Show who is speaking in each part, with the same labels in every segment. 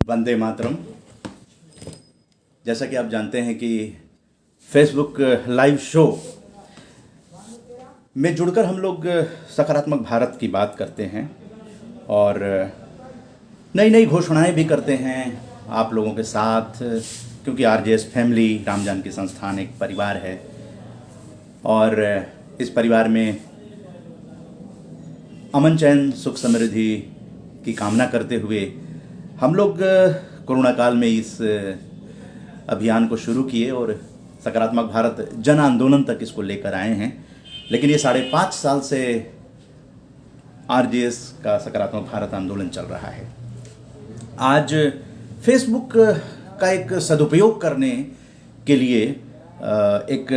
Speaker 1: वंदे मातरम। जैसा कि आप जानते हैं कि फेसबुक लाइव शो में जुड़कर हम लोग सकारात्मक भारत की बात करते हैं और नई नई घोषणाएं भी करते हैं आप लोगों के साथ, क्योंकि आरजेएस फैमिली राम जानकी संस्थान एक परिवार है और इस परिवार में अमन चैन सुख समृद्धि की कामना करते हुए हम लोग कोरोना काल में इस अभियान को शुरू किए और सकारात्मक भारत जन आंदोलन तक इसको लेकर आए हैं। लेकिन ये 5.5 साल से आरजेएस का सकारात्मक भारत आंदोलन चल रहा है। आज फेसबुक का एक सदुपयोग करने के लिए एक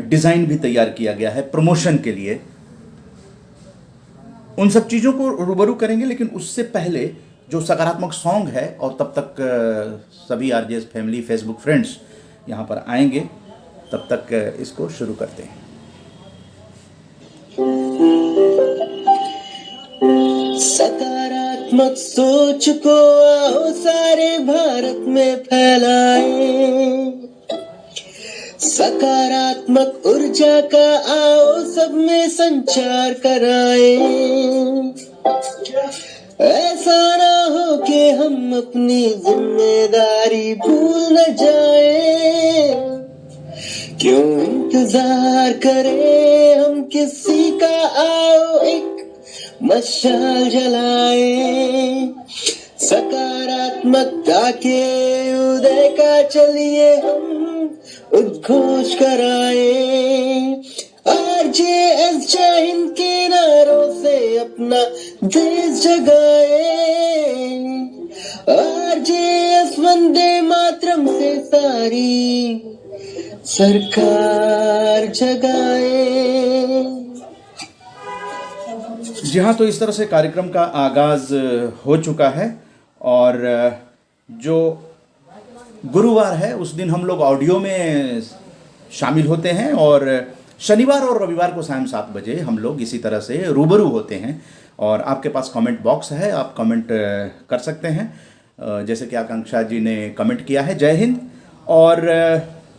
Speaker 1: डिज़ाइन भी तैयार किया गया है प्रमोशन के लिए। उन सब चीज़ों को रूबरू करेंगे, लेकिन उससे पहले जो सकारात्मक सॉन्ग है, और तब तक सभी आरजेएस फैमिली फेसबुक फ्रेंड्स यहाँ पर आएंगे, तब तक इसको शुरू करते हैं।
Speaker 2: सकारात्मक सोच को आओ सारे भारत में फैलाएं, सकारात्मक ऊर्जा का आओ सब में संचार कराएं। ऐसा ना हो कि हम अपनी जिम्मेदारी भूल न जाएं। क्यों इंतजार करें हम किसी का, आओ एक मशाल जलाएं। सकारात्मकता के उदय का चलिए हम उद्घोष कराएं। आरजेएस जय हिंद के नारों से अपना देश जगाए। आरजेएस वंदे मातरम से सारी सरकार जगाए।
Speaker 1: जी हाँ, तो इस तरह से कार्यक्रम का आगाज हो चुका है और जो गुरुवार है उस दिन हम लोग ऑडियो में शामिल होते हैं और शनिवार और रविवार को शाम 7 बजे हम लोग इसी तरह से रूबरू होते हैं। और आपके पास कमेंट बॉक्स है, आप कमेंट कर सकते हैं। जैसे कि आकांक्षा जी ने कमेंट किया है, जय हिंद। और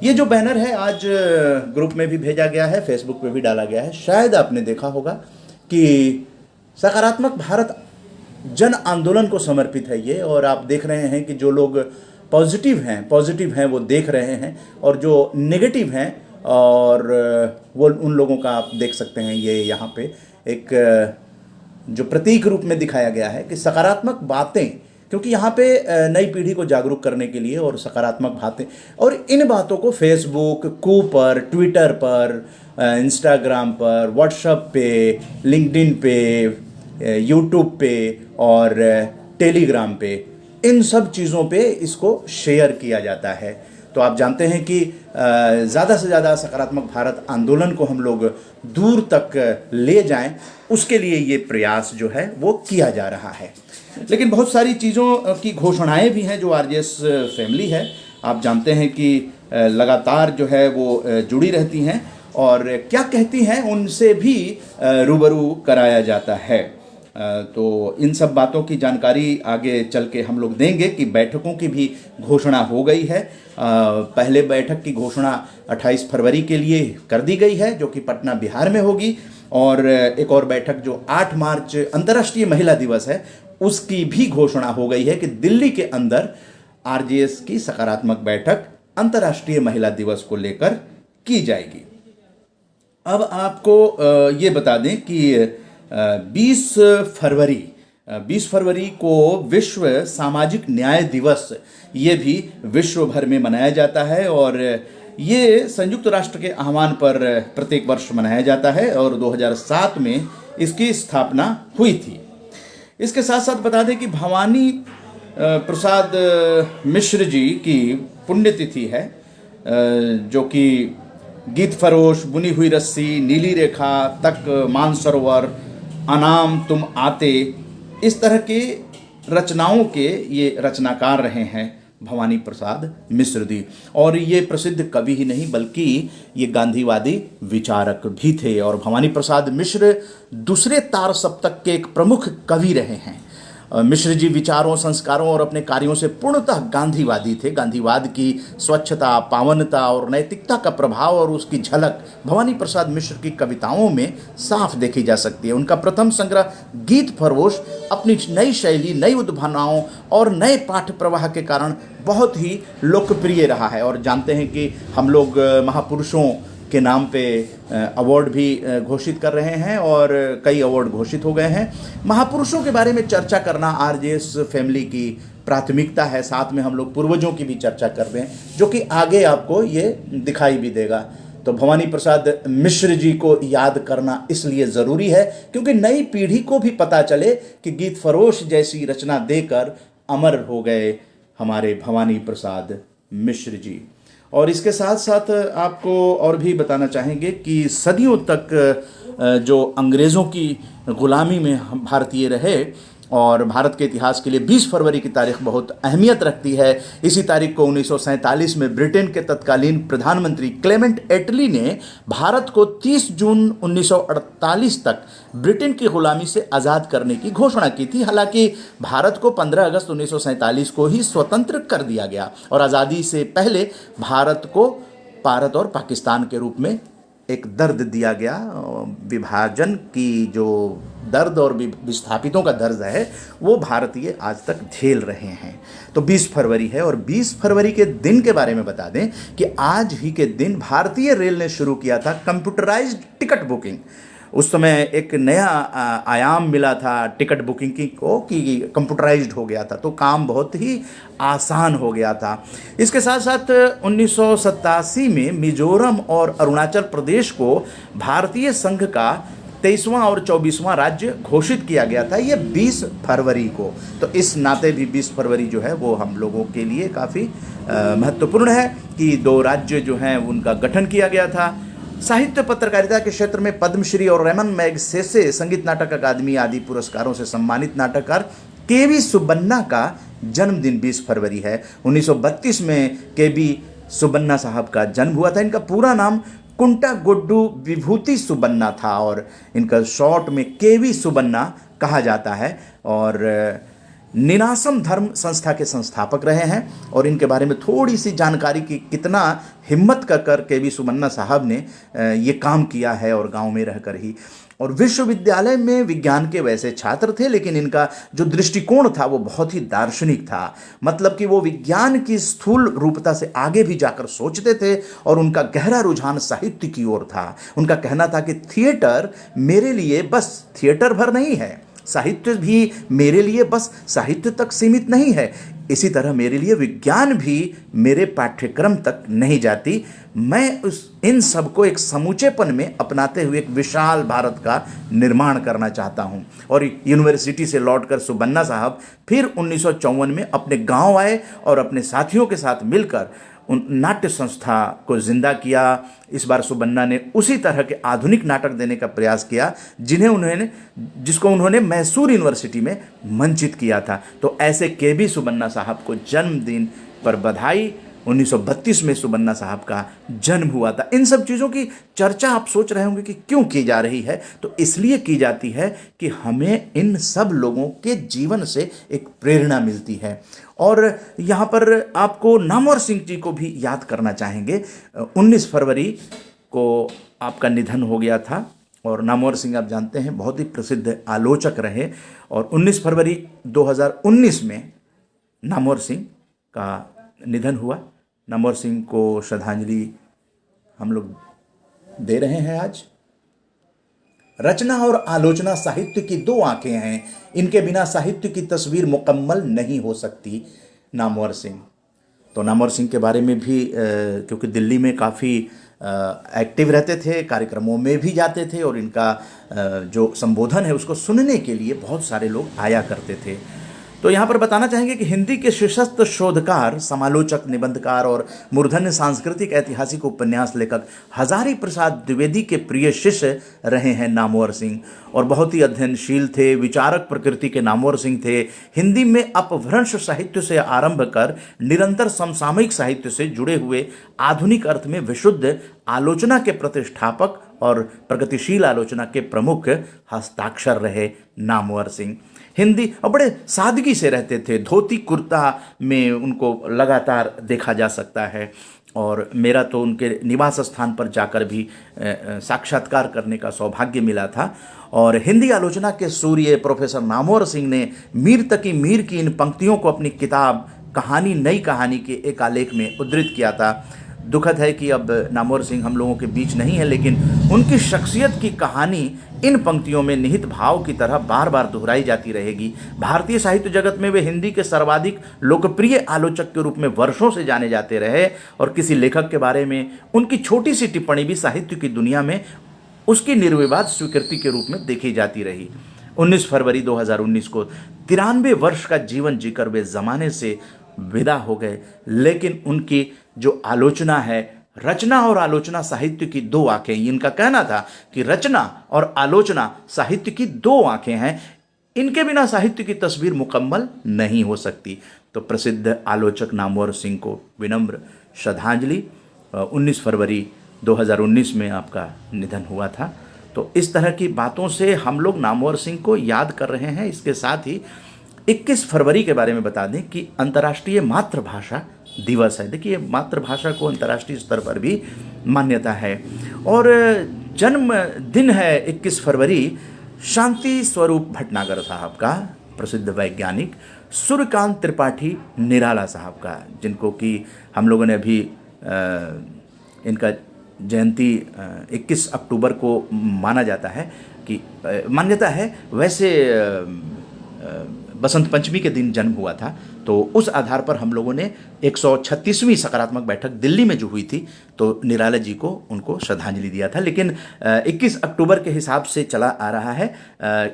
Speaker 1: ये जो बैनर है आज ग्रुप में भी भेजा गया है, फेसबुक पे भी डाला गया है। शायद आपने देखा होगा कि सकारात्मक भारत जन आंदोलन को समर्पित है ये, और आप देख रहे हैं कि जो लोग पॉजिटिव हैं वो देख रहे हैं, और जो नेगेटिव हैं और वो उन लोगों का आप देख सकते हैं। ये यहाँ पे एक जो प्रतीक रूप में दिखाया गया है कि सकारात्मक बातें, क्योंकि यहाँ पे नई पीढ़ी को जागरूक करने के लिए और सकारात्मक बातें, और इन बातों को फेसबुक, पर, ट्विटर पर, इंस्टाग्राम पर, व्हाट्सएप पे, लिंक्डइन पे, यूट्यूब पे और टेलीग्राम पे, इन सब चीज़ों पे इसको शेयर किया जाता है। तो आप जानते हैं कि ज़्यादा से ज़्यादा सकारात्मक भारत आंदोलन को हम लोग दूर तक ले जाएं, उसके लिए ये प्रयास जो है वो किया जा रहा है। लेकिन बहुत सारी चीज़ों की घोषणाएं भी हैं जो आरजेएस फैमिली है, आप जानते हैं कि लगातार जो है वो जुड़ी रहती हैं और क्या कहती हैं उनसे भी रूबरू कराया जाता है। तो इन सब बातों की जानकारी आगे चल के हम लोग देंगे कि बैठकों की भी घोषणा हो गई है। पहले बैठक की घोषणा 28 फरवरी के लिए कर दी गई है, जो कि पटना बिहार में होगी, और एक और बैठक जो 8 मार्च अंतर्राष्ट्रीय महिला दिवस है उसकी भी घोषणा हो गई है कि दिल्ली के अंदर आरजेएस की सकारात्मक बैठक अंतर्राष्ट्रीय महिला दिवस को लेकर की जाएगी। अब आपको ये बता दें कि 20 फरवरी को विश्व सामाजिक न्याय दिवस ये भी विश्व भर में मनाया जाता है, और ये संयुक्त राष्ट्र के आह्वान पर प्रत्येक वर्ष मनाया जाता है और 2007 में इसकी स्थापना हुई थी। इसके साथ साथ बता दें कि भवानी प्रसाद मिश्र जी की पुण्यतिथि है, जो कि गीत फरोश, बुनी हुई रस्सी, नीली रेखा तक, मानसरोवर, अनाम तुम आते, इस तरह के रचनाओं के ये रचनाकार रहे हैं भवानी प्रसाद मिश्र जी। और ये प्रसिद्ध कवि ही नहीं बल्कि ये गांधीवादी विचारक भी थे। और भवानी प्रसाद मिश्र दूसरे तार सप्तक के एक प्रमुख कवि रहे हैं। मिश्र जी विचारों, संस्कारों और अपने कार्यों से पूर्णतः गांधीवादी थे। गांधीवाद की स्वच्छता, पावनता और नैतिकता का प्रभाव और उसकी झलक भवानी प्रसाद मिश्र की कविताओं में साफ देखी जा सकती है। उनका प्रथम संग्रह गीत फरोश अपनी नई शैली, नई उद्भावनाओं और नए पाठ प्रवाह के कारण बहुत ही लोकप्रिय रहा है। और जानते हैं कि हम लोग महापुरुषों के नाम पे अवार्ड भी घोषित कर रहे हैं और कई अवार्ड घोषित हो गए हैं। महापुरुषों के बारे में चर्चा करना आरजेएस फैमिली की प्राथमिकता है। साथ में हम लोग पूर्वजों की भी चर्चा कर रहे हैं, जो कि आगे आपको ये दिखाई भी देगा। तो भवानी प्रसाद मिश्र जी को याद करना इसलिए ज़रूरी है क्योंकि नई पीढ़ी को भी पता चले कि गीत फरोश जैसी रचना देकर अमर हो गए हमारे भवानी प्रसाद मिश्र जी। और इसके साथ साथ आपको और भी बताना चाहेंगे कि सदियों तक जो अंग्रेज़ों की ग़ुलामी में हम भारतीय रहे और भारत के इतिहास के लिए 20 फरवरी की तारीख बहुत अहमियत रखती है। इसी तारीख को 1947 में ब्रिटेन के तत्कालीन प्रधानमंत्री क्लेमेंट एटली ने भारत को 30 जून 1948 तक ब्रिटेन की ग़ुलामी से आज़ाद करने की घोषणा की थी। हालांकि भारत को 15 अगस्त 1947 को ही स्वतंत्र कर दिया गया और आज़ादी से पहले भारत को भारत और पाकिस्तान के रूप में एक दर्द दिया गया। विभाजन की जो दर्द और विस्थापितों का दर्द है वो भारतीय आज तक झेल रहे हैं। तो 20 फरवरी है और 20 फरवरी के दिन के बारे में बता दें कि आज ही के दिन भारतीय रेल ने शुरू किया था कंप्यूटराइज्ड टिकट बुकिंग। उस समय एक नया आयाम मिला था टिकट बुकिंग की को कि कंप्यूटराइज्ड हो गया था, तो काम बहुत ही आसान हो गया था। इसके साथ साथ 1987 में मिजोरम और अरुणाचल प्रदेश को भारतीय संघ का 23वां और 24वां राज्य घोषित किया गया था, ये 20 फरवरी को। तो इस नाते भी 20 फरवरी जो है वो हम लोगों के लिए काफ़ी महत्वपूर्ण है कि 2 राज्य जो हैं उनका गठन किया गया था। साहित्य पत्रकारिता के क्षेत्र में पद्मश्री और रेमन मैगसेसे संगीत नाटक अकादमी आदि पुरस्कारों से सम्मानित नाटककार केवी सुबन्ना का जन्मदिन 20 फरवरी है। 1932 में केवी सुबन्ना साहब का जन्म हुआ था। इनका पूरा नाम कुंटा गुड्डू विभूति सुबन्ना था और इनका शॉर्ट में केवी सुबन्ना कहा जाता है और निनासम धर्म संस्था के संस्थापक रहे हैं। और इनके बारे में थोड़ी सी जानकारी कि कितना हिम्मत कर केवी सुबन्ना साहब ने ये काम किया है और गांव में रहकर ही। और विश्वविद्यालय में विज्ञान के वैसे छात्र थे, लेकिन इनका जो दृष्टिकोण था वो बहुत ही दार्शनिक था। मतलब कि वो विज्ञान की स्थूल रूपता से आगे भी जाकर सोचते थे और उनका गहरा रुझान साहित्य की ओर था। उनका कहना था कि थिएटर मेरे लिए बस थिएटर भर नहीं है, साहित्य भी मेरे लिए बस साहित्य तक सीमित नहीं है, इसी तरह मेरे लिए विज्ञान भी मेरे पाठ्यक्रम तक नहीं जाती। मैं इन सब को एक समूचेपन में अपनाते हुए एक विशाल भारत का निर्माण करना चाहता हूं। और यूनिवर्सिटी से लौटकर सुबन्ना साहब फिर 1954 में अपने गांव आए और अपने साथियों के साथ मिलकर उन नाट्य संस्था को जिंदा किया। इस बार सुबन्ना ने उसी तरह के आधुनिक नाटक देने का प्रयास किया जिसको उन्होंने मैसूर यूनिवर्सिटी में मंचित किया था। तो ऐसे केवी सुबन्ना साहब को जन्मदिन पर बधाई। 1932 में सुबन्ना साहब का जन्म हुआ था। इन सब चीज़ों की चर्चा आप सोच रहे होंगे कि क्यों की जा रही है, तो इसलिए की जाती है कि हमें इन सब लोगों के जीवन से एक प्रेरणा मिलती है। और यहाँ पर आपको नामवर सिंह जी को भी याद करना चाहेंगे। 19 फरवरी को आपका निधन हो गया था और नामवर सिंह आप जानते हैं बहुत ही प्रसिद्ध आलोचक रहे। और 19 फरवरी 2019 में नामवर सिंह का निधन हुआ। नामवर सिंह को श्रद्धांजलि हम लोग दे रहे हैं आज। रचना और आलोचना साहित्य की 2 आंखें हैं, इनके बिना साहित्य की तस्वीर मुकम्मल नहीं हो सकती। नामवर सिंह, तो नामवर सिंह के बारे में भी क्योंकि दिल्ली में काफ़ी एक्टिव रहते थे, कार्यक्रमों में भी जाते थे और इनका जो संबोधन है उसको सुनने के लिए बहुत सारे लोग आया करते थे। तो यहाँ पर बताना चाहेंगे कि हिंदी के शीर्षस्थ शोधकार, समालोचक, निबंधकार और मूर्धन्य सांस्कृतिक ऐतिहासिक उपन्यास लेखक हजारी प्रसाद द्विवेदी के प्रिय शिष्य रहे हैं नामवर सिंह और बहुत ही अध्ययनशील थे। विचारक प्रकृति के नामवर सिंह थे। हिंदी में अपभ्रंश साहित्य से आरंभ कर निरंतर समसामयिक साहित्य से जुड़े हुए आधुनिक अर्थ में विशुद्ध आलोचना के प्रतिष्ठापक और प्रगतिशील आलोचना के प्रमुख हस्ताक्षर रहे नामवर सिंह। हिंदी, और बड़े सादगी से रहते थे। धोती कुर्ता में उनको लगातार देखा जा सकता है। और मेरा तो उनके निवास स्थान पर जाकर भी साक्षात्कार करने का सौभाग्य मिला था। और हिंदी आलोचना के सूर्य प्रोफेसर नामवर सिंह ने मीर तकी मीर की इन पंक्तियों को अपनी किताब कहानी नई कहानी के एक आलेख में उद्धृत किया था। दुखद है कि अब नामवर सिंह हम लोगों के बीच नहीं है, लेकिन उनकी शख्सियत की कहानी इन पंक्तियों में निहित भाव की तरह बार बार दोहराई जाती रहेगी। भारतीय साहित्य जगत में वे हिंदी के सर्वाधिक लोकप्रिय आलोचक के रूप में वर्षों से जाने जाते रहे, और किसी लेखक के बारे में उनकी छोटी सी टिप्पणी भी साहित्य की दुनिया में उसकी निर्विवाद स्वीकृति के रूप में देखी जाती रही। 19 फरवरी 2019 को 93 वर्ष का जीवन जीकर वे जमाने से विदा हो गए, लेकिन उनकी जो आलोचना है, रचना और आलोचना साहित्य की दो आंखें, इनका कहना था कि रचना और आलोचना साहित्य की दो आंखें हैं, इनके बिना साहित्य की तस्वीर मुकम्मल नहीं हो सकती। तो प्रसिद्ध आलोचक नामवर सिंह को विनम्र श्रद्धांजलि। 19 फरवरी 2019 में आपका निधन हुआ था। तो इस तरह की बातों से हम लोग नामवर सिंह को याद कर रहे हैं। इसके साथ ही 21 फरवरी के बारे में बता दें कि अंतर्राष्ट्रीय मातृभाषा दिवस है। देखिए, मातृभाषा को अंतर्राष्ट्रीय स्तर पर भी मान्यता है। और जन्म दिन है 21 फरवरी शांति स्वरूप भटनागर साहब का, प्रसिद्ध वैज्ञानिक सूर्यकांत त्रिपाठी निराला साहब का, जिनको कि हम लोगों ने अभी इनका जयंती 21 अक्टूबर को माना जाता है कि मान्यता है। वैसे बसंत पंचमी के दिन जन्म हुआ था, तो उस आधार पर हम लोगों ने 136वीं सकारात्मक बैठक दिल्ली में जो हुई थी, तो निराला जी को उनको श्रद्धांजलि दिया था। लेकिन 21 अक्टूबर के हिसाब से चला आ रहा है।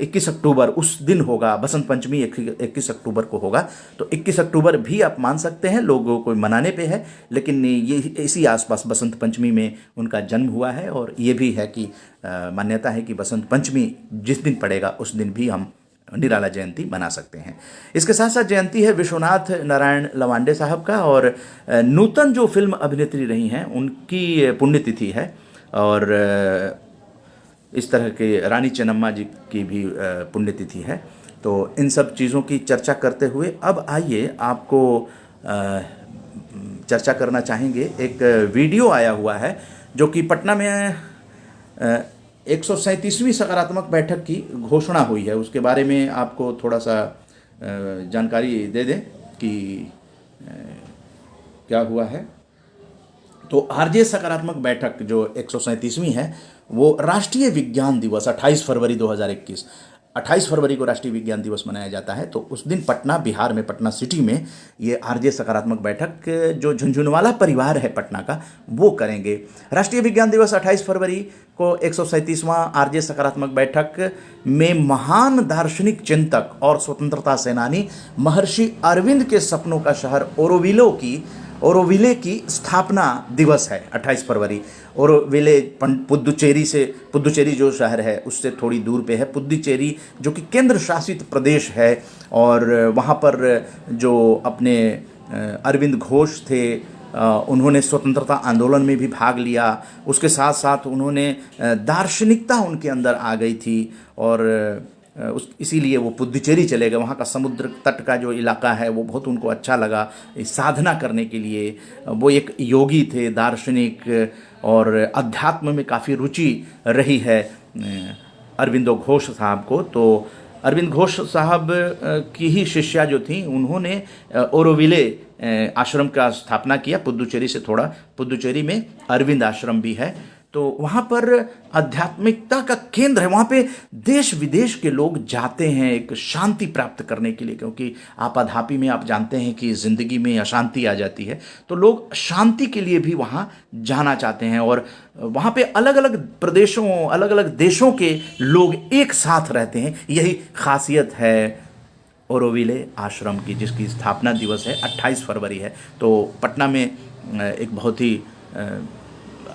Speaker 1: 21 अक्टूबर उस दिन होगा, बसंत पंचमी 21 अक्टूबर को होगा। तो 21 अक्टूबर भी आप मान सकते हैं, लोगों को मनाने पे है, लेकिन ये इसी आसपास बसंत पंचमी में उनका जन्म हुआ है। और ये भी है कि मान्यता है कि बसंत पंचमी जिस दिन पड़ेगा उस दिन भी हम निराला जयंती मना सकते हैं। इसके साथ साथ जयंती है विश्वनाथ नारायण लवांडे साहब का, और नूतन जो फिल्म अभिनेत्री रही हैं उनकी पुण्यतिथि है। और इस तरह के रानी चेन्नम्मा जी की भी पुण्यतिथि है। तो इन सब चीज़ों की चर्चा करते हुए अब आइए आपको चर्चा करना चाहेंगे। एक वीडियो आया हुआ है जो कि पटना में 137वीं सकारात्मक बैठक की घोषणा हुई है, उसके बारे में आपको थोड़ा सा जानकारी दे दें कि क्या हुआ है। तो आरजे सकारात्मक बैठक जो 137वीं है, वो राष्ट्रीय विज्ञान दिवस 28 फरवरी 2021, 28 फरवरी को राष्ट्रीय विज्ञान दिवस मनाया जाता है। तो उस दिन पटना, बिहार में पटना सिटी में ये आरजे सकारात्मक बैठक जो झुनझुनवाला परिवार है पटना का, वो करेंगे। राष्ट्रीय विज्ञान दिवस 28 फरवरी को 137वां आरजे सकारात्मक बैठक में महान दार्शनिक चिंतक और स्वतंत्रता सेनानी महर्षि अरविंद के सपनों का शहर ओरोविले की स्थापना दिवस है 28 फरवरी। ओरोविले पुदुचेरी जो शहर है उससे थोड़ी दूर पे है। पुदुचेरी जो कि केंद्र शासित प्रदेश है, और वहाँ पर जो अपने अरविंद घोष थे, उन्होंने स्वतंत्रता आंदोलन में भी भाग लिया। उसके साथ साथ उन्होंने दार्शनिकता उनके अंदर आ गई थी, और इसीलिए वो पुदुचेरी चले गए। वहाँ का समुद्र तट का जो इलाका है वो बहुत उनको अच्छा लगा साधना करने के लिए। वो एक योगी थे, दार्शनिक, और अध्यात्म में काफ़ी रुचि रही है अरविंदो घोष साहब को। तो अरविंद घोष साहब की ही शिष्या जो थी, उन्होंने ओरोविले आश्रम का स्थापना किया। पुदुचेरी में अरविंद आश्रम भी है। तो वहाँ पर आध्यात्मिकता का केंद्र है। वहाँ पे देश विदेश के लोग जाते हैं एक शांति प्राप्त करने के लिए, क्योंकि आपाधापी में आप जानते हैं कि ज़िंदगी में अशांति आ जाती है। तो लोग शांति के लिए भी वहाँ जाना चाहते हैं, और वहाँ पे अलग अलग प्रदेशों, अलग अलग देशों के लोग एक साथ रहते हैं। यही खासियत है ओरोविले आश्रम की, जिसकी स्थापना दिवस है 28 फरवरी है। तो पटना में एक बहुत ही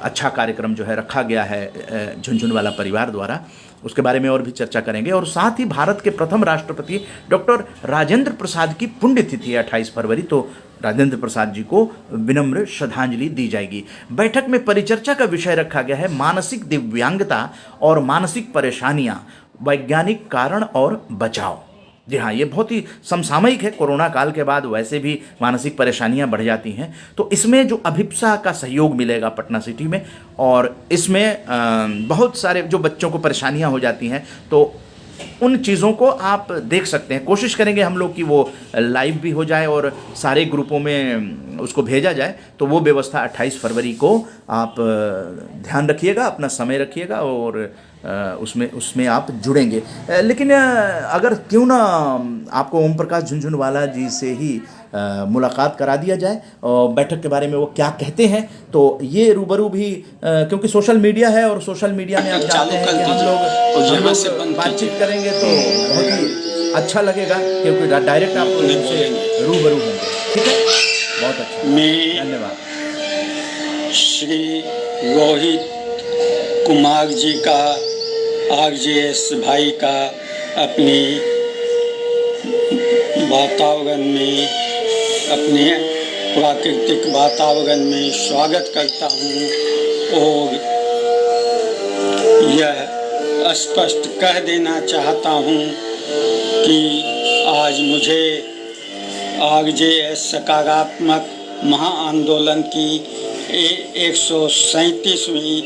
Speaker 1: अच्छा कार्यक्रम जो है रखा गया है झुनझुनवाला परिवार द्वारा। उसके बारे में और भी चर्चा करेंगे। और साथ ही भारत के प्रथम राष्ट्रपति डॉक्टर राजेंद्र प्रसाद की पुण्यतिथि है 28 फरवरी। तो राजेंद्र प्रसाद जी को विनम्र श्रद्धांजलि दी जाएगी। बैठक में परिचर्चा का विषय रखा गया है मानसिक दिव्यांगता और मानसिक परेशानियां, वैज्ञानिक कारण और बचाव। जी हाँ, ये बहुत ही समसामयिक है। कोरोना काल के बाद वैसे भी मानसिक परेशानियां बढ़ जाती हैं, तो इसमें जो अभिप्सा का सहयोग मिलेगा पटना सिटी में, और इसमें बहुत सारे जो बच्चों को परेशानियां हो जाती हैं, तो उन चीज़ों को आप देख सकते हैं। कोशिश करेंगे हम लोग कि वो लाइव भी हो जाए और सारे ग्रुपों में उसको भेजा जाए। तो वो व्यवस्था 28 फरवरी को आप ध्यान रखिएगा, अपना समय रखिएगा और उसमें आप जुड़ेंगे। लेकिन अगर क्यों ना आपको ओम प्रकाश झुनझुनवाला जी से ही मुलाकात करा दिया जाए और बैठक के बारे में वो क्या कहते हैं, तो ये रूबरू भी क्योंकि सोशल मीडिया है और सोशल मीडिया में आप जानते हैं कि हम लोग बातचीत करेंगे तो बहुत ही अच्छा लगेगा, क्योंकि डायरेक्ट आप उनसे रूबरू होंगे। ठीक है, बहुत अच्छा, धन्यवाद।
Speaker 3: श्री रोहित कुमार जी का, आरजेएस भाई का अपने वातावरण में, अपने प्राकृतिक वातावरण में स्वागत करता हूँ और यह स्पष्ट कह देना चाहता हूँ कि आज मुझे आरजेएस सकारात्मक महाआंदोलन की 137वीं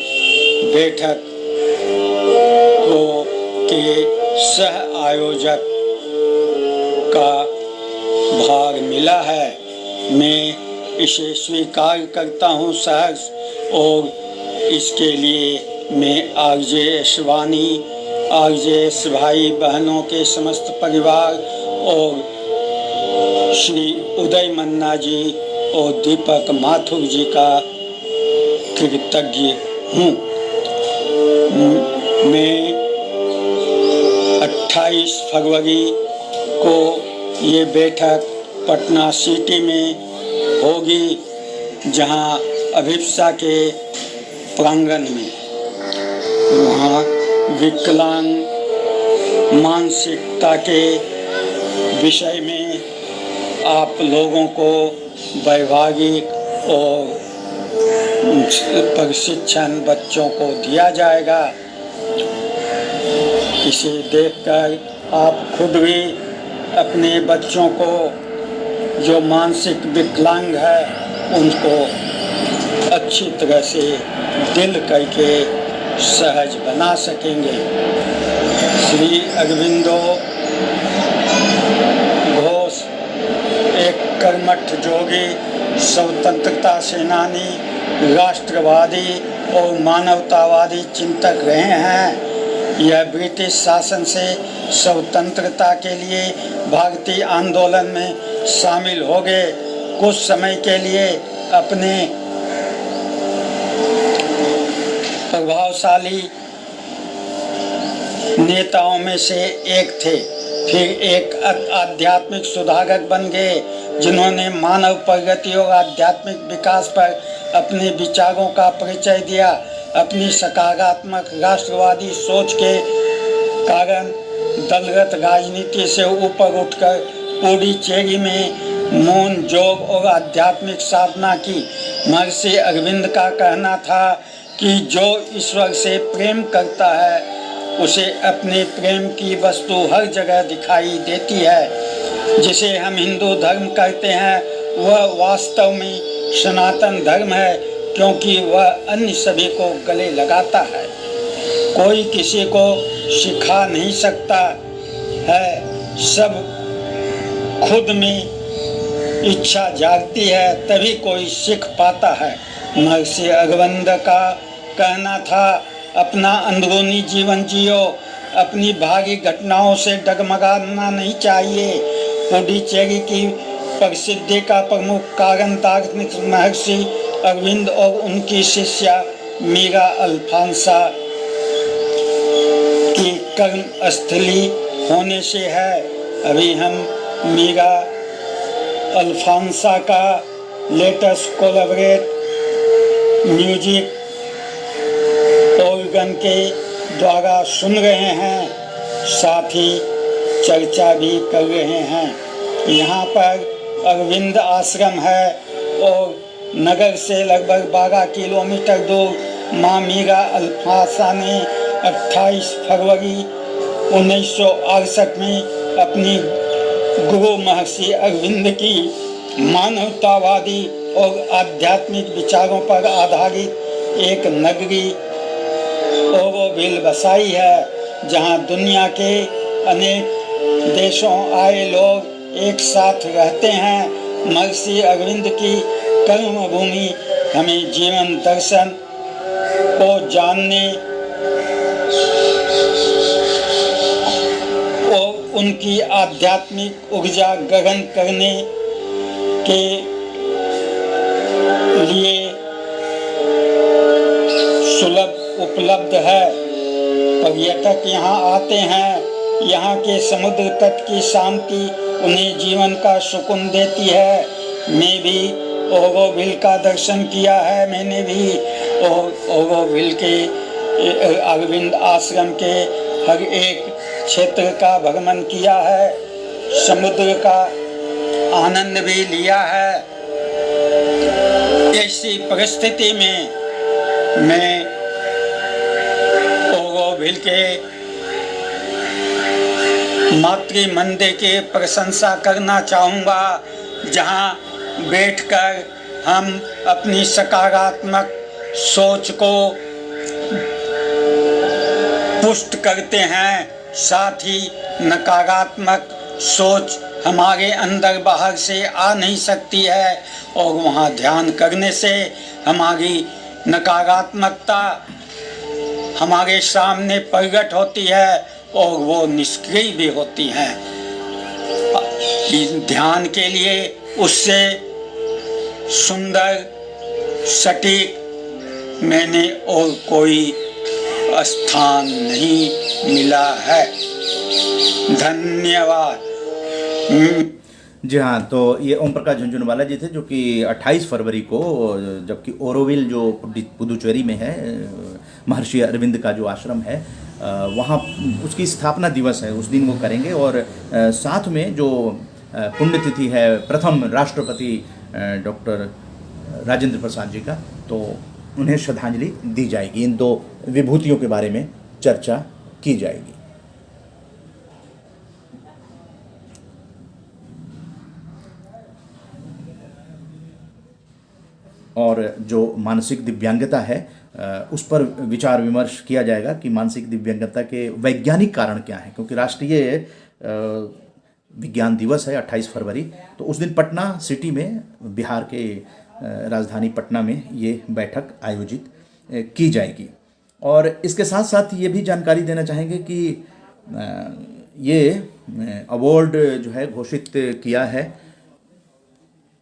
Speaker 3: बैठक के सह आयोजक का भाग मिला है। मैं इसे स्वीकार करता हूँ सहर्ष, और इसके लिए मैं आरजेएस वाणी, आरजेएस भाई बहनों के समस्त परिवार और श्री उदय मन्ना जी और दीपक माथुर जी का कृतज्ञ हूँ। मैं 28 फरवरी को ये बैठक पटना सिटी में होगी, जहाँ अभिप्सा के प्रांगण में, वहाँ विकलांग मानसिकता के विषय में आप लोगों को वैवाहिक और प्रशिक्षण बच्चों को दिया जाएगा। इसे देखकर आप खुद भी अपने बच्चों को जो मानसिक विकलांग है उनको अच्छी तरह से दिल करके सहज बना सकेंगे। श्री अरविंदो घोष एक कर्मठ जोगी, स्वतंत्रता सेनानी, राष्ट्रवादी और मानवतावादी चिंतक रहे हैं। यह ब्रिटिश शासन से स्वतंत्रता के लिए भारतीय आंदोलन में शामिल हो गए। कुछ समय के लिए अपने प्रभावशाली नेताओं में से एक थे, फिर एक आध्यात्मिक सुधारक बन गए, जिन्होंने मानव प्रगति और आध्यात्मिक विकास पर अपने विचारों का परिचय दिया। अपनी सकारात्मक राष्ट्रवादी सोच के कारण दलगत राजनीति से ऊपर उठकर पुडुचेरी में मौन, योग और आध्यात्मिक साधना की। महर्षि अरविंद का कहना था कि जो ईश्वर से प्रेम करता है उसे अपने प्रेम की वस्तु हर जगह दिखाई देती है। जिसे हम हिंदू धर्म कहते हैं वह वास्तव में सनातन धर्म है, क्योंकि वह अन्य सभी को गले लगाता है। कोई किसी को सिखा नहीं सकता है, सब खुद में इच्छा जागती है तभी कोई सीख पाता है। महर्षि अरविंद का कहना था, अपना अंदरूनी जीवन जियो, अपनी भागी घटनाओं से डगमगाना नहीं चाहिए। पुडुचेरी की प्रसिद्धि का प्रमुख कारण दार्शनिक महर्षि अरविंद और उनकी शिष्या मीरा अल्फांसा की कर्म स्थली होने से है। अभी हम मीरा अल्फांसा का लेटेस्ट कोलैबोरेट म्यूजिक ऑर्गन के द्वारा सुन रहे हैं, साथ ही चर्चा भी कर रहे हैं। यहाँ पर अरविंद आश्रम है और नगर से लगभग 12 किलोमीटर दूर माँ मीरा अल्फांसा ने 28 फरवरी 1968 में अपनी गुरु महर्षि अरविंद की मानवतावादी और आध्यात्मिक विचारों पर आधारित एक नगरी ओरोविल बसाई है, जहां दुनिया के अनेक देशों आए लोग एक साथ रहते हैं। महर्षि अरविंद की कर्म भूमि हमें जीवन दर्शन को जानने और उनकी आध्यात्मिक ऊर्जा ग्रहण करने के लिए सुलभ उपलब्ध है। पर्यटक यहाँ आते हैं। यहाँ के समुद्र तट की शांति उन्हें जीवन का सुकून देती है। मैं भी ओरोविल का दर्शन किया है। मैंने भी ओरोविल के अरविंद आश्रम के हर एक क्षेत्र का भ्रमण किया है, समुद्र का आनंद भी लिया है। ऐसी परिस्थिति में मैं ओरोविल के मातृ मंदिर की प्रशंसा करना चाहूँगा, जहाँ बैठकर हम अपनी सकारात्मक सोच को पुष्ट करते हैं। साथ ही नकारात्मक सोच हमारे अंदर बाहर से आ नहीं सकती है, और वहाँ ध्यान करने से हमारी नकारात्मकता हमारे सामने प्रकट होती है और वो निष्क्रिय भी होती है। ध्यान के लिए उससे सुंदर सटीक मैंने और कोई स्थान नहीं मिला है। धन्यवाद।
Speaker 1: जी हाँ, तो ये ओम प्रकाश झुनझुनवाला जी थे, जो कि 28 फरवरी को, जबकि ओरोविल जो पुदुचेरी में है, महर्षि अरविंद का जो आश्रम है, वहाँ उसकी स्थापना दिवस है, उस दिन वो करेंगे। और साथ में जो पुण्यतिथि है प्रथम राष्ट्रपति डॉक्टर राजेंद्र प्रसाद जी का, तो उन्हें श्रद्धांजलि दी जाएगी। इन दो विभूतियों के बारे में चर्चा की जाएगी। और जो मानसिक दिव्यांगता है उस पर विचार विमर्श किया जाएगा कि मानसिक दिव्यांगता के वैज्ञानिक कारण क्या हैं, क्योंकि राष्ट्रीय विज्ञान दिवस है 28 फरवरी। तो उस दिन पटना सिटी में, बिहार के राजधानी पटना में ये बैठक आयोजित की जाएगी। और इसके साथ साथ ये भी जानकारी देना चाहेंगे कि ये अवार्ड जो है घोषित किया है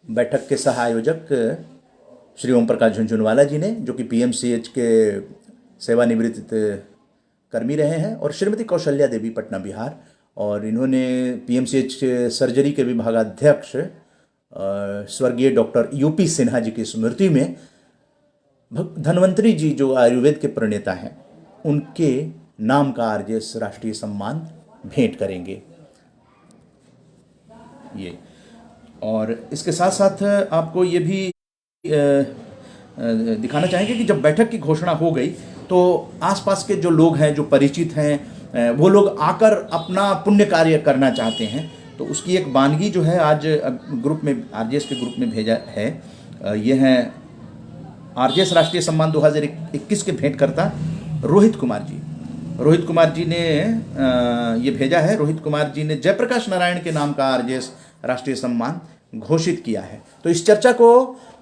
Speaker 1: बैठक के सह आयोजक श्री ओम प्रकाश झुनझुनवाला जी ने, जो कि पीएमसीएच के सेवानिवृत्त कर्मी रहे हैं, और श्रीमती कौशल्या देवी पटना बिहार। और इन्होंने पीएमसीएच सर्जरी के विभागाध्यक्ष स्वर्गीय डॉक्टर यूपी सिन्हा जी की स्मृति में धन्वंतरी जी जो आयुर्वेद के प्रणेता हैं, उनके नाम का आरजेएस राष्ट्रीय सम्मान भेंट करेंगे ये। और इसके साथ साथ आपको ये भी दिखाना चाहेंगे कि जब बैठक की घोषणा हो गई तो आसपास के जो लोग हैं, जो परिचित हैं, वो लोग आकर अपना पुण्य कार्य करना चाहते हैं। तो उसकी एक वानगी जो है आज ग्रुप में, आरजेएस के ग्रुप में भेजा है। ये हैं आरजेएस राष्ट्रीय सम्मान 2021 के भेंटकर्ता रोहित कुमार जी। रोहित कुमार जी ने ये भेजा है। रोहित कुमार जी ने जयप्रकाश नारायण के नाम का आरजेएस राष्ट्रीय सम्मान घोषित किया है। तो इस चर्चा को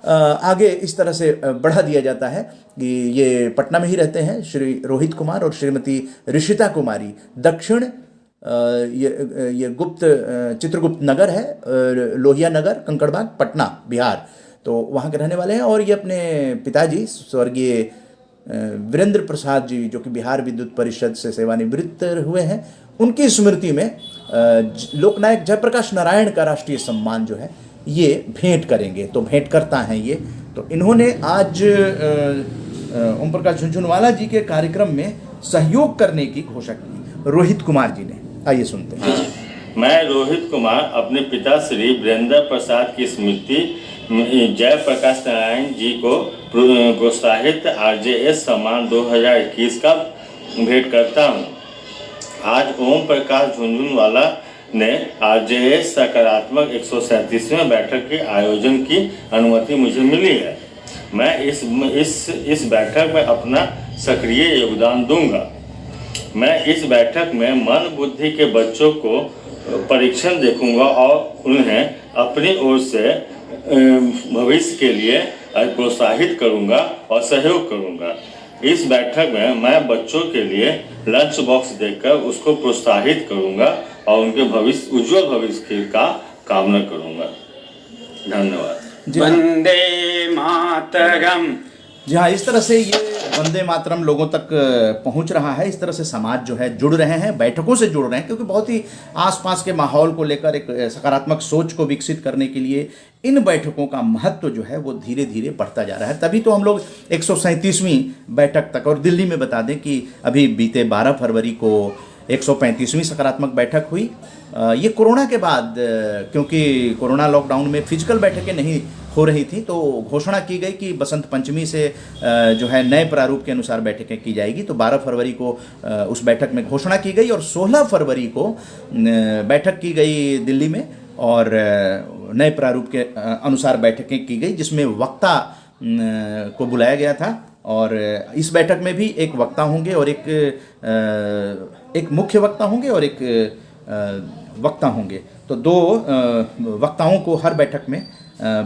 Speaker 1: आगे इस तरह से बढ़ा दिया जाता है कि ये पटना में ही रहते हैं, श्री रोहित कुमार और श्रीमती ऋषिता कुमारी, दक्षिण ये गुप्त चित्रगुप्त नगर है, लोहिया नगर, कंकड़बाग, पटना बिहार। तो वहाँ के रहने वाले हैं। और ये अपने पिताजी स्वर्गीय वीरेंद्र प्रसाद जी, जो कि बिहार विद्युत परिषद से सेवानिवृत्त हुए हैं, उनकी स्मृति में लोकनायक जयप्रकाश नारायण का राष्ट्रीय सम्मान जो है ये भेंट करेंगे। तो भेंट करता हैं ये। तो इन्होंने आज ओम प्रकाश झुनझुनवाला जी के कार्यक्रम में सहयोग करने की घोषणा की रोहित कुमार जी ने। आइए सुनते हैं।
Speaker 4: मैं रोहित कुमार अपने पिता श्री वीरेंद्र प्रसाद की स्मृति जयप्रकाश नारायण जी को प्रोत्साहित आरजेएस सम्मान 2021 का भेंट करता हूँ। आज ओम प्रकाश झुनझुनवाला ने आरजेएस सकारात्मक 137वें बैठक के आयोजन की अनुमति मुझे मिली है। मैं इस बैठक में अपना सक्रिय योगदान दूंगा। मैं इस बैठक में मन बुद्धि के बच्चों को परीक्षण देखूंगा और उन्हें अपनी ओर से भविष्य के लिए प्रोत्साहित करूंगा और सहयोग करूंगा। इस बैठक में मैं बच्चों के लिए लंच बॉक्स देकर उसको प्रोत्साहित करूंगा और उनके उज्जवल भविष्य का कामना करूंगा। धन्यवाद।
Speaker 3: वंदे मातरम।
Speaker 1: जी हाँ, इस तरह से ये वंदे मातरम लोगों तक पहुंच रहा है। इस तरह से समाज जो है जुड़ रहे हैं, बैठकों से जुड़ रहे हैं, क्योंकि बहुत ही आसपास के माहौल को लेकर एक सकारात्मक सोच को विकसित करने के लिए इन बैठकों का महत्व जो है वो धीरे धीरे बढ़ता जा रहा है। तभी तो हम लोग 137वीं बैठक तक, और दिल्ली में बता दें कि अभी बीते 12 फरवरी को 135वीं सकारात्मक बैठक हुई। ये कोरोना के बाद, क्योंकि कोरोना लॉकडाउन में फिजिकल बैठकें नहीं हो रही थी, तो घोषणा की गई कि बसंत पंचमी से जो है नए प्रारूप के अनुसार बैठकें की जाएगी। तो 12 फरवरी को उस बैठक में घोषणा की गई और 16 फरवरी को बैठक की गई दिल्ली में और नए प्रारूप के अनुसार बैठकें की गई, जिसमें वक्ता को बुलाया गया था। और इस बैठक में भी एक वक्ता होंगे और एक मुख्य वक्ता होंगे और एक वक्ता होंगे। तो 2 वक्ताओं को हर बैठक में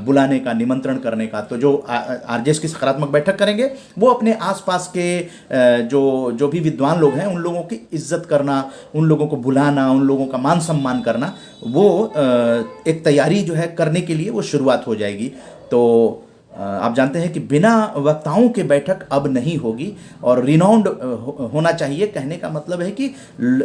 Speaker 1: बुलाने का, निमंत्रण करने का। तो जो आरजेएस की सकारात्मक बैठक करेंगे वो अपने आसपास के जो भी विद्वान लोग हैं उन लोगों की इज्जत करना, उन लोगों को बुलाना, उन लोगों का मान सम्मान करना, वो एक तैयारी जो है करने के लिए वो शुरुआत हो जाएगी। तो आप जानते हैं कि बिना वक्ताओं के बैठक अब नहीं होगी और रिनाउंड होना चाहिए। कहने का मतलब है कि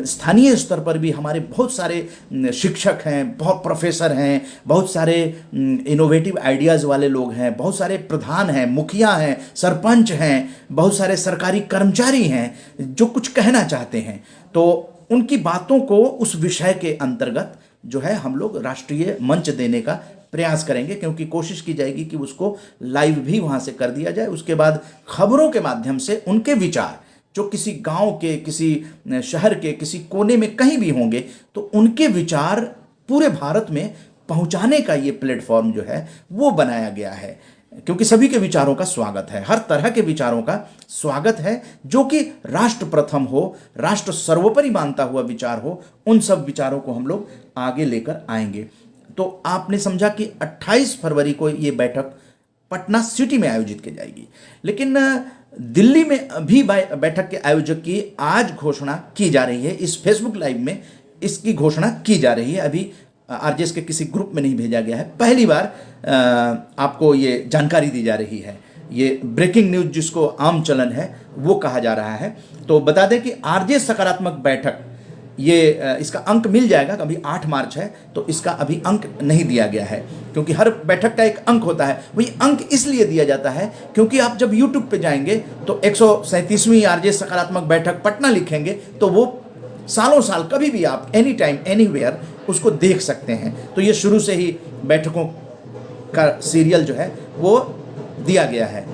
Speaker 1: स्थानीय स्तर पर भी हमारे बहुत सारे शिक्षक हैं, बहुत प्रोफेसर हैं, बहुत सारे इनोवेटिव आइडियाज़ वाले लोग हैं, बहुत सारे प्रधान हैं, मुखिया हैं, सरपंच हैं, बहुत सारे सरकारी कर्मचारी हैं जो कुछ कहना चाहते हैं। तो उनकी बातों को उस विषय के अंतर्गत जो है हम लोग राष्ट्रीय मंच देने का प्रयास करेंगे, क्योंकि कोशिश की जाएगी कि उसको लाइव भी वहाँ से कर दिया जाए। उसके बाद खबरों के माध्यम से उनके विचार जो किसी गांव के, किसी शहर के किसी कोने में कहीं भी होंगे, तो उनके विचार पूरे भारत में पहुँचाने का ये प्लेटफॉर्म जो है वो बनाया गया है। क्योंकि सभी के विचारों का स्वागत है, हर तरह के विचारों का स्वागत है, जो कि राष्ट्र प्रथम हो, राष्ट्र सर्वोपरि मानता हुआ विचार हो, उन सब विचारों को हम लोग आगे लेकर आएंगे। तो आपने समझा कि 28 फरवरी को ये बैठक पटना सिटी में आयोजित की जाएगी, लेकिन दिल्ली में भी बैठक के आयोजक की आज घोषणा की जा रही है। इस फेसबुक लाइव में इसकी घोषणा की जा रही है। अभी आरजेएस के किसी ग्रुप में नहीं भेजा गया है, पहली बार आपको ये जानकारी दी जा रही है। ये ब्रेकिंग न्यूज जिसको आम चलन है वो कहा जा रहा है। तो बता दें कि आरजेएस सकारात्मक बैठक, ये इसका अंक मिल जाएगा। अभी 8 मार्च है तो इसका अभी अंक नहीं दिया गया है, क्योंकि हर बैठक का एक अंक होता है। वही अंक इसलिए दिया जाता है क्योंकि आप जब यूट्यूब पे जाएंगे तो 137वीं आरजेएस सकारात्मक बैठक पटना लिखेंगे तो वो सालों साल कभी भी आप एनी टाइम एनीवेयर उसको देख सकते हैं। तो ये शुरू से ही बैठकों का सीरियल जो है वो दिया गया है।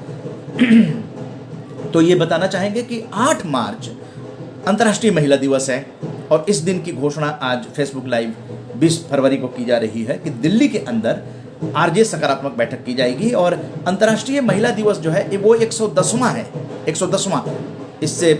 Speaker 1: तो ये बताना चाहेंगे कि 8 मार्च अंतर्राष्ट्रीय महिला दिवस है और इस दिन की घोषणा आज फेसबुक लाइव 20 फरवरी को की जा रही है कि दिल्ली के अंदर आरजेएस सकारात्मक बैठक की जाएगी। और अंतर्राष्ट्रीय महिला दिवस जो है वो 110वां है, 110वां। इससे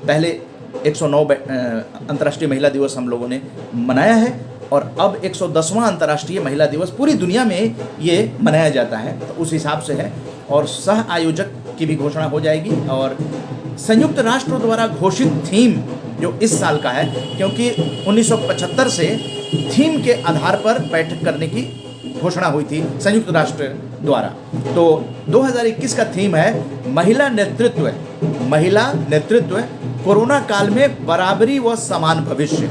Speaker 1: पहले 109 अंतर्राष्ट्रीय महिला दिवस हम लोगों ने मनाया है और अब 110वां अंतर्राष्ट्रीय महिला दिवस पूरी दुनिया में ये मनाया जाता है। तो उस हिसाब से है और सह आयोजक की भी घोषणा हो जाएगी। और संयुक्त राष्ट्र द्वारा घोषित थीम जो इस साल का है, क्योंकि 1975 से थीम के आधार पर बैठक करने की घोषणा हुई थी संयुक्त राष्ट्र द्वारा। तो 2021 का थीम है महिला नेतृत्व, महिला नेतृत्व कोरोना काल में बराबरी व समान भविष्य।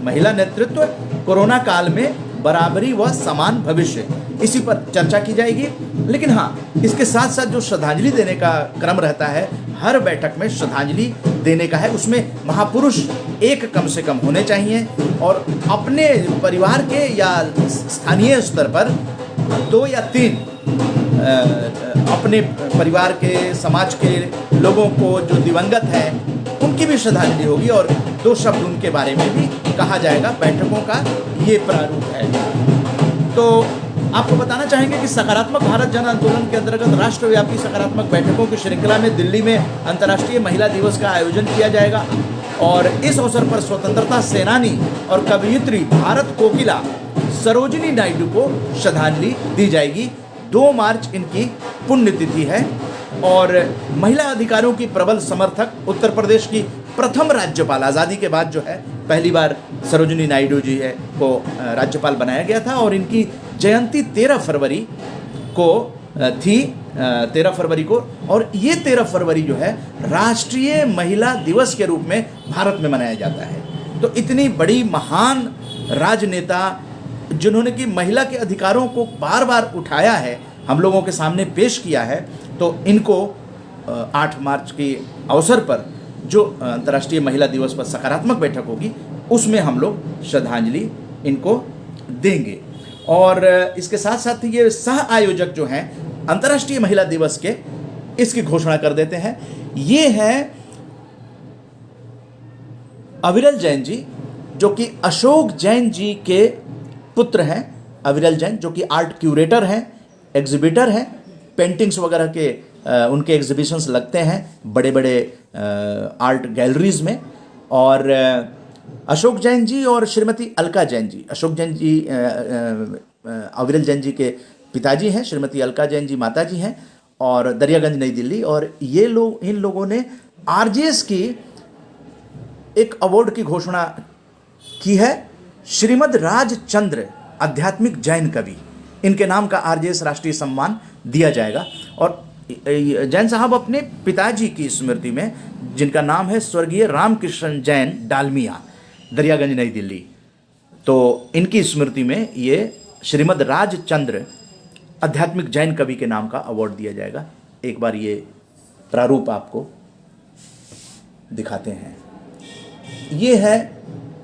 Speaker 1: महिला नेतृत्व कोरोना काल में बराबरी व समान भविष्य, इसी पर चर्चा की जाएगी। लेकिन हाँ, इसके साथ साथ जो श्रद्धांजलि देने का क्रम रहता है, हर बैठक में श्रद्धांजलि देने का है। उसमें महापुरुष एक कम से कम होने चाहिए और अपने परिवार के या स्थानीय स्तर पर 2 या 3 अपने परिवार के, समाज के लोगों को जो दिवंगत हैं उनकी भी श्रद्धांजलि होगी और 2 शब्द उनके बारे में भी कहा जाएगा। बैठकों का ये प्रारूप है। तो आपको बताना चाहेंगे कि सकारात्मक भारत जन आंदोलन के अंतर्गत राष्ट्रव्यापी सकारात्मक बैठकों की श्रृंखला में दिल्ली में अंतर्राष्ट्रीय महिला दिवस का आयोजन किया जाएगा और इस अवसर पर स्वतंत्रता सेनानी और कवयित्री भारत कोकिला सरोजिनी नायडू को श्रद्धांजलि दी जाएगी। 2 मार्च इनकी पुण्यतिथि है और महिला अधिकारों की प्रबल समर्थक उत्तर प्रदेश की प्रथम राज्यपाल, आज़ादी के बाद जो है पहली बार सरोजिनी नायडू जी है को राज्यपाल बनाया गया था और इनकी जयंती 13 फरवरी को थी, 13 फरवरी को। और ये 13 फरवरी जो है राष्ट्रीय महिला दिवस के रूप में भारत में मनाया जाता है। तो इतनी बड़ी महान राजनेता जिन्होंने कि महिला के अधिकारों को बार बार उठाया है, हम लोगों के सामने पेश किया है, तो इनको 8 मार्च के अवसर पर जो अंतर्राष्ट्रीय महिला दिवस पर सकारात्मक बैठक होगी उसमें हम लोग श्रद्धांजलि इनको देंगे। और इसके साथ साथ ये सह आयोजक जो हैं अंतर्राष्ट्रीय महिला दिवस के, इसकी घोषणा कर देते हैं। ये हैं अविरल जैन जी, जो कि अशोक जैन जी के पुत्र हैं। अविरल जैन जो कि आर्ट क्यूरेटर हैं, एग्जिबिटर हैं, पेंटिंग्स वगैरह के उनके एग्जिबिशंस लगते हैं बड़े बड़े आर्ट गैलरीज में। और अशोक जैन जी और श्रीमती अलका जैन जी, अशोक जैन जी अविरल जैन जी के पिताजी हैं, श्रीमती अलका जैन जी माता जी हैं और दरियागंज नई दिल्ली। और ये लोग, इन लोगों ने आरजेएस की एक अवार्ड की घोषणा की है। श्रीमद राजचंद्र आध्यात्मिक जैन कवि, इनके नाम का आरजेएस राष्ट्रीय सम्मान दिया जाएगा। और जैन साहब अपने पिताजी की स्मृति में, जिनका नाम है स्वर्गीय रामकृष्ण जैन डालमिया, दरियागंज नई दिल्ली, तो इनकी स्मृति में ये श्रीमद राजचंद्र आध्यात्मिक जैन कवि के नाम का अवार्ड दिया जाएगा। एक बार ये प्रारूप आपको दिखाते हैं। ये है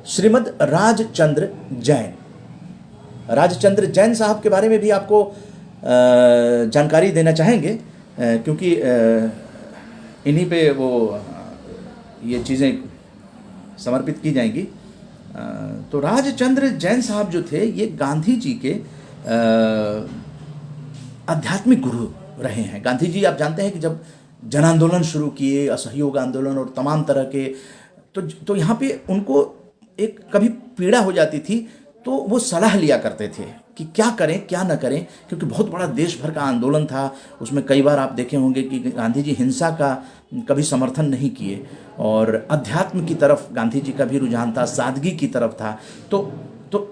Speaker 1: श्रीमद राजचंद्र जैन। राजचंद्र जैन साहब के बारे में भी आपको जानकारी देना चाहेंगे, क्योंकि इन्हीं पे वो ये चीज़ें समर्पित की जाएंगी। तो राजचंद्र जैन साहब जो थे ये गांधी जी के आध्यात्मिक गुरु रहे हैं। गांधी जी आप जानते हैं कि जब जन आंदोलन शुरू किए, असहयोग आंदोलन और तमाम तरह के, तो यहाँ पे उनको एक कभी पीड़ा हो जाती थी तो वो सलाह लिया करते थे कि क्या करें क्या न करें, क्योंकि बहुत बड़ा देश भर का आंदोलन था। उसमें कई बार आप देखे होंगे कि गांधी जी हिंसा का कभी समर्थन नहीं किए और अध्यात्म की तरफ गांधी जी का भी रुझान था, सादगी की तरफ था। तो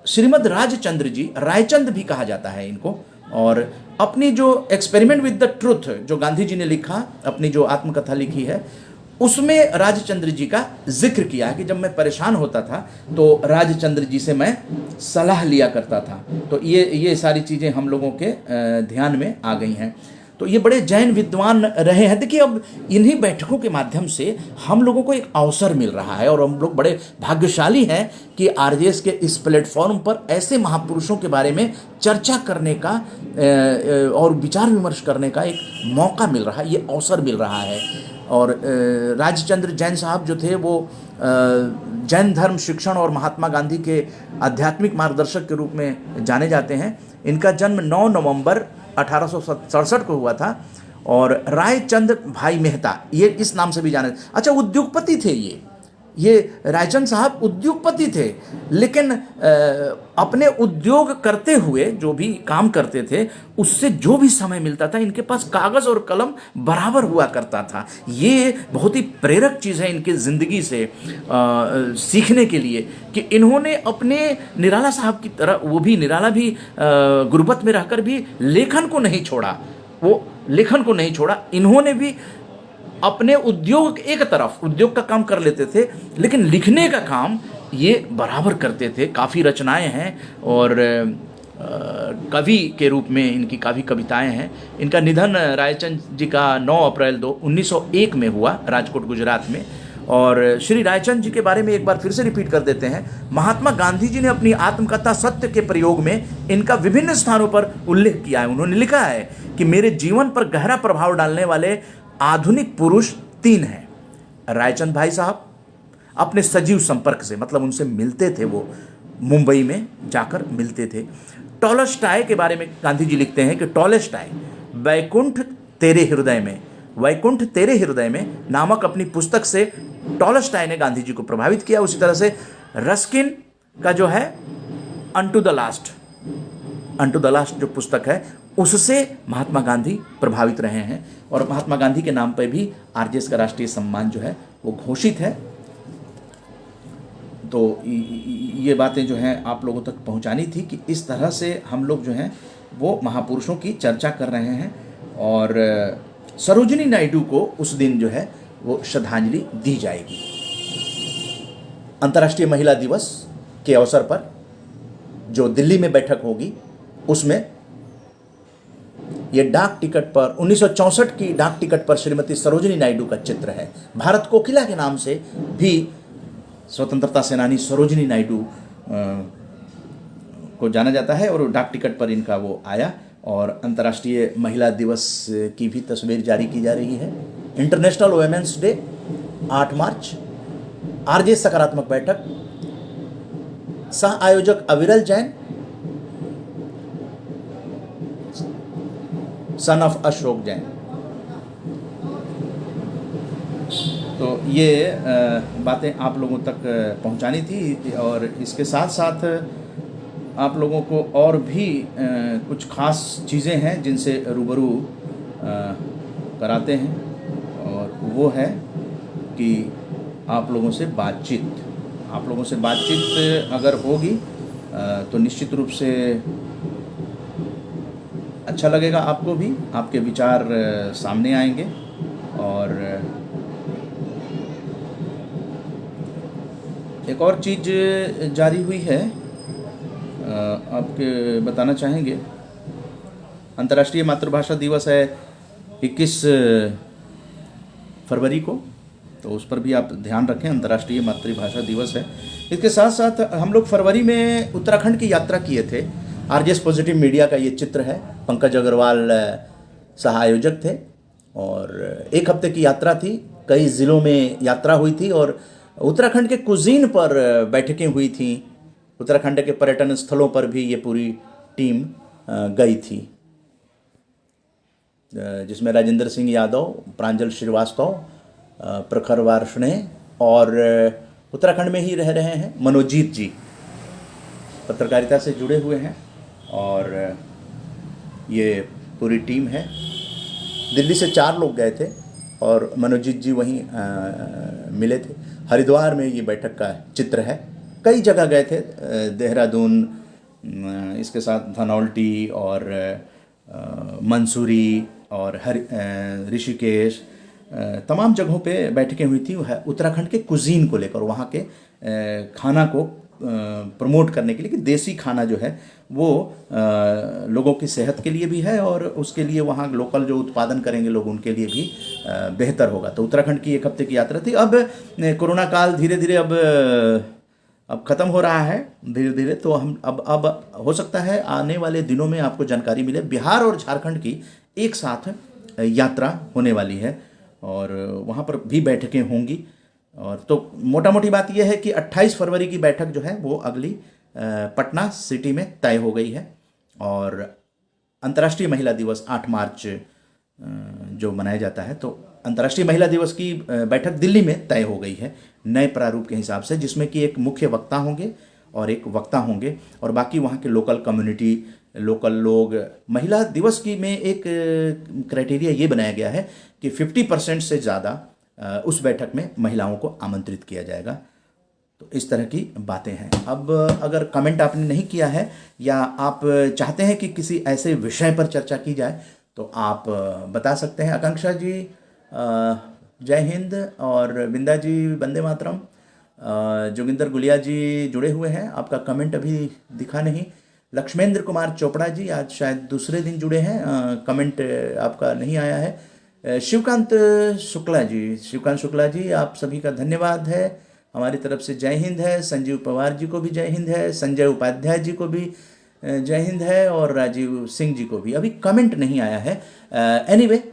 Speaker 1: श्रीमद राजचंद्र जी, रायचंद भी कहा जाता है इनको, और अपनी जो एक्सपेरिमेंट विद द ट्रुथ जो गांधी जी ने लिखा, अपनी जो आत्मकथा लिखी है, उसमें राजचंद्र जी का जिक्र किया है कि जब मैं परेशान होता था तो राजचंद्र जी से मैं सलाह लिया करता था। तो ये सारी चीज़ें हम लोगों के ध्यान में आ गई हैं। तो ये बड़े जैन विद्वान रहे हैं। देखिए, अब इन्हीं बैठकों के माध्यम से हम लोगों को एक अवसर मिल रहा है और हम लोग बड़े भाग्यशाली हैं कि आरजेएस के इस प्लेटफॉर्म पर ऐसे महापुरुषों के बारे में चर्चा करने का और विचार विमर्श करने का एक मौका मिल रहा है, ये अवसर मिल रहा है। और राजचंद्र जैन साहब जो थे वो जैन धर्म शिक्षण और महात्मा गांधी के आध्यात्मिक मार्गदर्शक के रूप में जाने जाते हैं। इनका जन्म 9 नवंबर 1867 को हुआ था और रायचंद भाई मेहता, ये इस नाम से भी जाने। अच्छा, उद्योगपति थे ये रायचंद साहब उद्योगपति थे, लेकिन अपने उद्योग करते हुए जो भी काम करते थे उससे जो भी समय मिलता था इनके पास कागज़ और कलम बराबर हुआ करता था। ये बहुत ही प्रेरक चीज़ है इनकी ज़िंदगी से सीखने के लिए कि इन्होंने अपने निराला साहब की तरह, वो भी निराला भी गुर्बत में रहकर भी लेखन को नहीं छोड़ा, वो लेखन को नहीं छोड़ा। इन्होंने भी अपने उद्योग, एक तरफ उद्योग का काम कर लेते थे लेकिन लिखने का काम ये बराबर करते थे। काफ़ी रचनाएं हैं और कवि के रूप में इनकी काफ़ी कविताएं हैं। इनका निधन रायचंद जी का 9 अप्रैल 1901 में हुआ, राजकोट गुजरात में। और श्री रायचंद जी के बारे में एक बार फिर से रिपीट कर देते हैं। महात्मा गांधी जी ने अपनी आत्मकथा सत्य के प्रयोग में इनका विभिन्न स्थानों पर उल्लेख किया है। उन्होंने लिखा है कि मेरे जीवन पर गहरा प्रभाव डालने वाले आधुनिक पुरुष 3 हैं: रायचंद भाई साहब, अपने सजीव संपर्क से, मतलब उनसे मिलते थे, वो मुंबई में जाकर मिलते थे। टॉलस्टॉय के बारे में गांधी जी लिखते हैं कि टॉलस्टॉय वैकुंठ तेरे हृदय में, वैकुंठ तेरे हृदय में नामक अपनी पुस्तक से टॉलस्टॉय ने गांधी जी को प्रभावित किया। उसी तरह से रस्किन का जो है अनटू द लास्ट जो पुस्तक है, उससे महात्मा गांधी प्रभावित रहे हैं और महात्मा गांधी के नाम पर भी आरजेएस का राष्ट्रीय सम्मान जो है वो घोषित है। तो ये बातें जो हैं आप लोगों तक पहुंचानी थी कि इस तरह से हम लोग जो हैं वो महापुरुषों की चर्चा कर रहे हैं और सरोजिनी नायडू को उस दिन जो है वो श्रद्धांजलि दी जाएगी। अंतर्राष्ट्रीय महिला दिवस के अवसर पर जो दिल्ली में बैठक होगी उसमें ये डाक टिकट पर 1964 की डाक टिकट पर श्रीमती सरोजिनी नायडू का चित्र है। भारत कोकिला के नाम से भी स्वतंत्रता सेनानी सरोजिनी नायडू को जाना जाता है और डाक टिकट पर इनका वो आया। और अंतर्राष्ट्रीय महिला दिवस की भी तस्वीर जारी की जा रही है। इंटरनेशनल वुमेन्स डे 8 मार्च, आरजे सकारात्मक बैठक, सह आयोजक अविरल जैन, सन ऑफ अशोक जैन। तो ये बातें आप लोगों तक पहुंचानी थी और इसके साथ साथ आप लोगों को और भी कुछ खास चीज़ें हैं जिनसे रूबरू कराते हैं और वो है कि आप लोगों से बातचीत अगर होगी तो निश्चित रूप से अच्छा लगेगा आपको भी, आपके विचार सामने आएंगे। और एक और चीज़ जारी हुई है, आपके बताना चाहेंगे। अंतर्राष्ट्रीय मातृभाषा दिवस है 21 फरवरी को, तो उस पर भी आप ध्यान रखें, अंतर्राष्ट्रीय मातृभाषा दिवस है। इसके साथ साथ हम लोग फरवरी में उत्तराखंड की यात्रा किए थे। आरजेएस पॉजिटिव मीडिया का ये चित्र है। पंकज अग्रवाल सह आयोजक थे और एक हफ्ते की यात्रा थी। कई ज़िलों में यात्रा हुई थी और उत्तराखंड के कुजीन पर बैठकें हुई थी। उत्तराखंड के पर्यटन स्थलों पर भी ये पूरी टीम गई थी, जिसमें राजेंद्र सिंह यादव, प्रांजल श्रीवास्तव, प्रखर वार्ष्णे और उत्तराखंड में ही रह रहे हैं मनोजीत जी पत्रकारिता से जुड़े हुए हैं और ये पूरी टीम है। दिल्ली से 4 लोग गए थे और मनोजीत जी वहीं मिले थे। हरिद्वार में ये बैठक का चित्र है। कई जगह गए थे, देहरादून, इसके साथ धनौल्टी और मंसूरी और ऋषिकेश, तमाम जगहों पे बैठकें हुई थी उत्तराखंड के कुजीन को लेकर, वहाँ के खाना को प्रमोट करने के लिए कि देसी खाना जो है वो लोगों की सेहत के लिए भी है और उसके लिए वहाँ लोकल जो उत्पादन करेंगे लोग उनके लिए भी बेहतर होगा। तो उत्तराखंड की 1 हफ्ते की यात्रा थी। अब कोरोना काल धीरे धीरे अब ख़त्म हो रहा है धीरे धीरे, तो हम अब हो सकता है आने वाले दिनों में आपको जानकारी मिले। बिहार और झारखंड की एक साथ यात्रा होने वाली है और वहाँ पर भी बैठकें होंगी। और तो मोटा मोटी बात यह है कि 28 फरवरी की बैठक जो है वो अगली पटना सिटी में तय हो गई है और अंतर्राष्ट्रीय महिला दिवस 8 मार्च जो मनाया जाता है, तो अंतर्राष्ट्रीय महिला दिवस की बैठक दिल्ली में तय हो गई है नए प्रारूप के हिसाब से, जिसमें कि एक मुख्य वक्ता होंगे और एक वक्ता होंगे और बाकी वहाँ के लोकल कम्युनिटी, लोकल लोग। महिला दिवस की में एक क्राइटेरिया ये बनाया गया है कि 50% से ज़्यादा उस बैठक में महिलाओं को आमंत्रित किया जाएगा। तो इस तरह की बातें हैं। अब अगर कमेंट आपने नहीं किया है या आप चाहते हैं कि किसी ऐसे विषय पर चर्चा की जाए तो आप बता सकते हैं। आकांक्षा जी जय हिंद और बिंदा जी वंदे मातरम। जोगिंदर गुलिया जी जुड़े हुए हैं, आपका कमेंट अभी दिखा नहीं। लक्ष्मेंद्र कुमार चोपड़ा जी आज शायद दूसरे दिन जुड़े हैं, कमेंट आपका नहीं आया है। शिवकांत शुक्ला जी आप सभी का धन्यवाद है, हमारी तरफ से जय हिंद है। संजीव पवार जी को भी जय हिंद है, संजय उपाध्याय जी को भी जय हिंद है और राजीव सिंह जी को भी अभी कमेंट नहीं आया है। एनीवे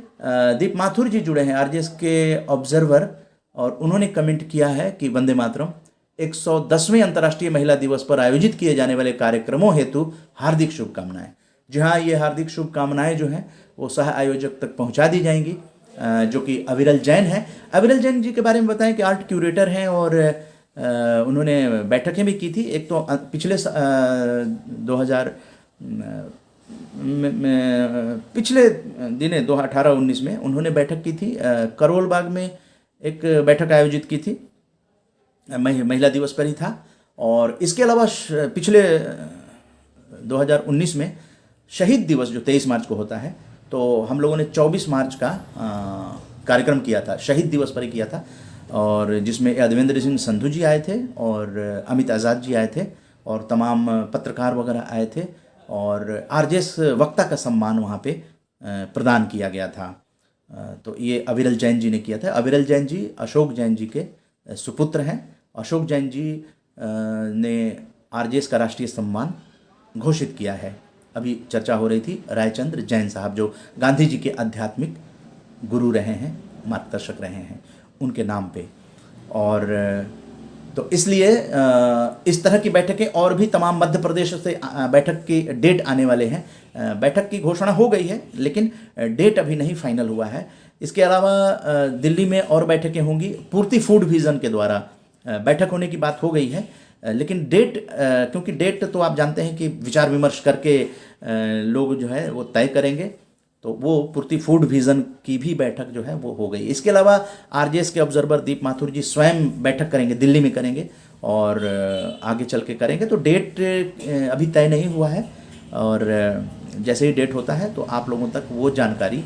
Speaker 1: दीप माथुर जी जुड़े हैं, आरजेएस के ऑब्जर्वर और उन्होंने कमेंट किया है कि वंदे मातरम 110वें अंतर्राष्ट्रीय महिला दिवस पर आयोजित किए जाने वाले कार्यक्रमों हेतु हार्दिक शुभकामनाएं। जी हाँ, ये हार्दिक शुभकामनाएं जो हैं वो सह आयोजक तक पहुंचा दी जाएंगी, जो कि अविरल जैन हैं। अविरल जैन जी के बारे में बताएं कि आर्ट क्यूरेटर हैं और उन्होंने बैठकें भी की थी। एक तो पिछले 2000 पिछले दिने 2018-19 में उन्होंने बैठक की थी, करोल बाग में एक बैठक आयोजित की थी, महिला दिवस पर ही था। और इसके अलावा पिछले 2019 में शहीद दिवस जो 23 मार्च को होता है, तो हम लोगों ने 24 मार्च का कार्यक्रम किया था, शहीद दिवस पर ही किया था, और जिसमें यादवेंद्र सिंह संधू जी आए थे और अमित आज़ाद जी आए थे और तमाम पत्रकार वगैरह आए थे, और आरजेएस वक्ता का सम्मान वहाँ पे प्रदान किया गया था। तो ये अविरल जैन जी ने किया था। अविरल जैन जी अशोक जैन जी के सुपुत्र हैं। अशोक जैन जी ने आरजेएस का राष्ट्रीय सम्मान घोषित किया है। अभी चर्चा हो रही थी रायचंद्र जैन साहब, जो गांधी जी के आध्यात्मिक गुरु रहे हैं, मार्गदर्शक रहे हैं, उनके नाम पे। और तो इसलिए इस तरह की बैठकें और भी तमाम मध्य प्रदेश से बैठक की डेट आने वाले हैं। बैठक की घोषणा हो गई है लेकिन डेट अभी नहीं फाइनल हुआ है। इसके अलावा दिल्ली में और बैठकें होंगी। पूर्ति फूड विजन के द्वारा बैठक होने की बात हो गई है, लेकिन डेट, क्योंकि डेट तो आप जानते हैं कि विचार विमर्श करके लोग जो है वो तय करेंगे, तो वो पूर्ति फूड विजन की भी बैठक जो है वो हो गई। इसके अलावा आरजेएस के ऑब्जर्वर दीप माथुर जी स्वयं बैठक करेंगे, दिल्ली में करेंगे और आगे चल के करेंगे। तो डेट अभी तय नहीं हुआ है, और जैसे ही डेट होता है तो आप लोगों तक वो जानकारी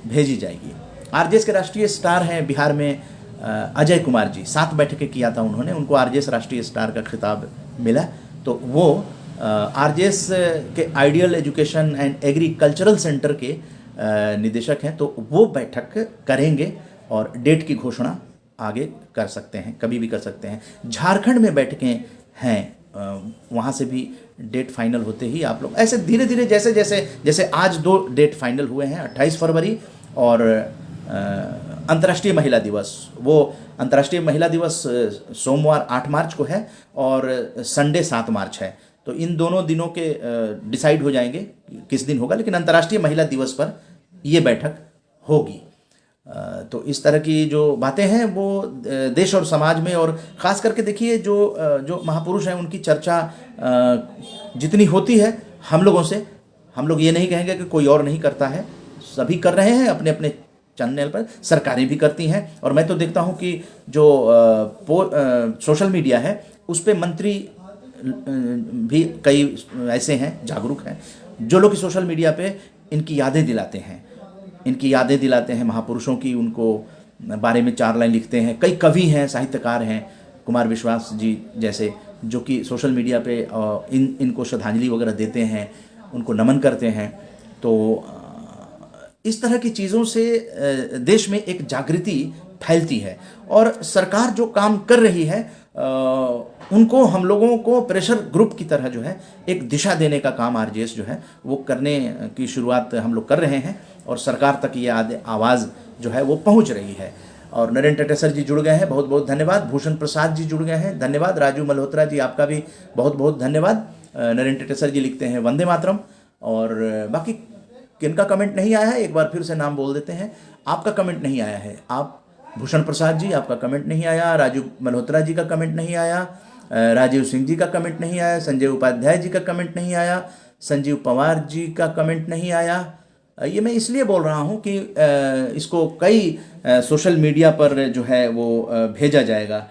Speaker 1: भेजी जाएगी। आरजेएस के राष्ट्रीय स्टार हैं बिहार में अजय कुमार जी, 7 बैठकें किया था उन्होंने, उनको आरजेएस राष्ट्रीय स्टार का खिताब मिला। तो वो आरजेएस के ideal education and agricultural centre के निदेशक हैं, तो वो बैठक करेंगे और डेट की घोषणा आगे कर सकते हैं, कभी भी कर सकते हैं। झारखंड में बैठकें हैं, वहाँ से भी डेट फाइनल होते ही आप लोग ऐसे धीरे धीरे जैसे जैसे जैसे आज 2 डेट फाइनल हुए हैं, 28 फरवरी और अंतर्राष्ट्रीय महिला दिवस। वो अंतर्राष्ट्रीय महिला दिवस सोमवार 8 मार्च को है और संडे 7 मार्च है। तो इन दोनों दिनों के डिसाइड हो जाएंगे किस दिन होगा, लेकिन अंतर्राष्ट्रीय महिला दिवस पर ये बैठक होगी। तो इस तरह की जो बातें हैं वो देश और समाज में, और ख़ास करके देखिए जो महापुरुष हैं उनकी चर्चा जितनी होती है हम लोगों से, हम लोग ये नहीं कहेंगे कि कोई और नहीं करता है, सभी कर रहे हैं अपने अपने चैनल पर, सरकारें भी करती हैं। और मैं तो देखता हूँ कि जो सोशल मीडिया है उस पर मंत्री भी कई ऐसे हैं जागरूक हैं जो लोग सोशल मीडिया पे इनकी यादें दिलाते हैं, महापुरुषों की, उनको बारे में 4 लाइन लिखते हैं। कई कवि हैं, साहित्यकार हैं, कुमार विश्वास जी जैसे, जो कि सोशल मीडिया पे इनको श्रद्धांजलि वगैरह देते हैं, उनको नमन करते हैं। तो इस तरह की चीज़ों से देश में एक जागृति फैलती है, और सरकार जो काम कर रही है उनको हम लोगों को प्रेशर ग्रुप की तरह जो है एक दिशा देने का काम आरजेएस जो है वो करने की शुरुआत हम लोग कर रहे हैं, और सरकार तक ये आवाज़ जो है वो पहुंच रही है। और नरेंद्र टेटेसर जी जुड़ गए हैं, बहुत बहुत धन्यवाद। भूषण प्रसाद जी जुड़ गए हैं, धन्यवाद। राजू मल्होत्रा जी आपका भी बहुत बहुत धन्यवाद। नरेंद्र टेटेसर जी लिखते हैं वंदे मातरम। और बाकी किनका कमेंट नहीं आया है, एक बार फिर से नाम बोल देते हैं। आपका कमेंट नहीं आया है, आप भूषण प्रसाद जी आपका कमेंट नहीं आया, राजू मल्होत्रा जी का कमेंट नहीं आया, राजीव सिंह जी का कमेंट नहीं आया, संजय उपाध्याय जी का कमेंट नहीं आया, संजीव पवार जी का कमेंट नहीं आया। ये मैं इसलिए बोल रहा हूँ कि इसको कई सोशल मीडिया पर जो है वो भेजा जाएगा।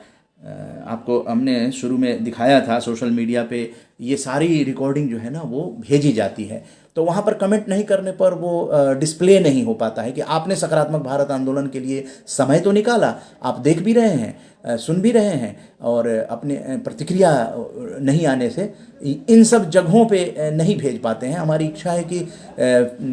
Speaker 1: आपको हमने शुरू में दिखाया था, सोशल मीडिया पे ये सारी रिकॉर्डिंग जो है ना वो भेजी जाती है, तो वहाँ पर कमेंट नहीं करने पर वो डिस्प्ले नहीं हो पाता है कि आपने सकारात्मक भारत आंदोलन के लिए समय तो निकाला, आप देख भी रहे हैं, सुन भी रहे हैं, और अपने प्रतिक्रिया नहीं आने से इन सब जगहों पे नहीं भेज पाते हैं। हमारी इच्छा है कि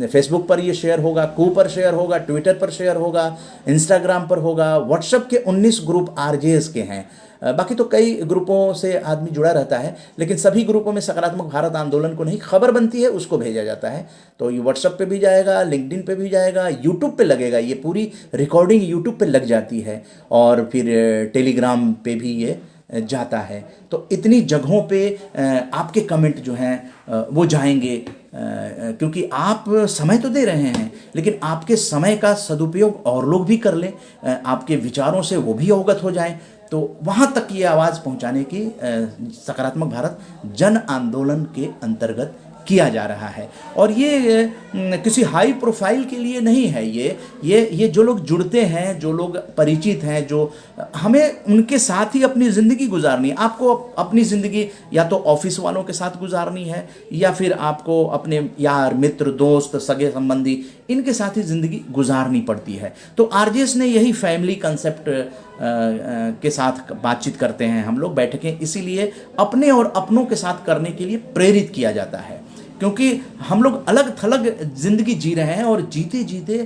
Speaker 1: फेसबुक पर ये शेयर होगा, कू पर शेयर होगा, ट्विटर पर शेयर होगा, इंस्टाग्राम पर होगा, व्हाट्सएप के 19 ग्रुप आरजेएस के हैं। बाकी तो कई ग्रुपों से आदमी जुड़ा रहता है, लेकिन सभी ग्रुपों में सकारात्मक भारत आंदोलन को नहीं, खबर बनती है उसको भेजा जाता है। जाता है। तो ये व्हाट्सएप पे भी जाएगा, लिंक्डइन पे भी जाएगा, यूट्यूब पे लगेगा, ये पूरी रिकॉर्डिंग यूट्यूब पे लग जाती है, और फिर टेलीग्राम पे भी ये जाता है। तो इतनी जगहों पे आपके कमेंट जो हैं वो जाएंगे, क्योंकि आप समय तो दे रहे हैं, लेकिन आपके समय का सदुपयोग और लोग भी कर लें, आपके विचारों से वो भी अवगत हो जाएं। तो वहाँ तक ये आवाज़ पहुँचाने की सकारात्मक भारत जन आंदोलन के अंतर्गत किया जा रहा है। और ये किसी हाई प्रोफाइल के लिए नहीं है। ये जो लोग जुड़ते हैं, जो लोग परिचित हैं, जो हमें उनके साथ ही अपनी ज़िंदगी गुजारनी है। आपको अपनी ज़िंदगी या तो ऑफिस वालों के साथ गुजारनी है, या फिर आपको अपने यार मित्र दोस्त सगे संबंधी इनके साथ ही ज़िंदगी गुजारनी पड़ती है। तो आरजेएस ने यही फैमिली कंसेप्ट के साथ बातचीत करते हैं हम लोग बैठकें, इसीलिए अपने और अपनों के साथ करने के लिए प्रेरित किया जाता है, क्योंकि हम लोग अलग थलग ज़िंदगी जी रहे हैं और जीते जीते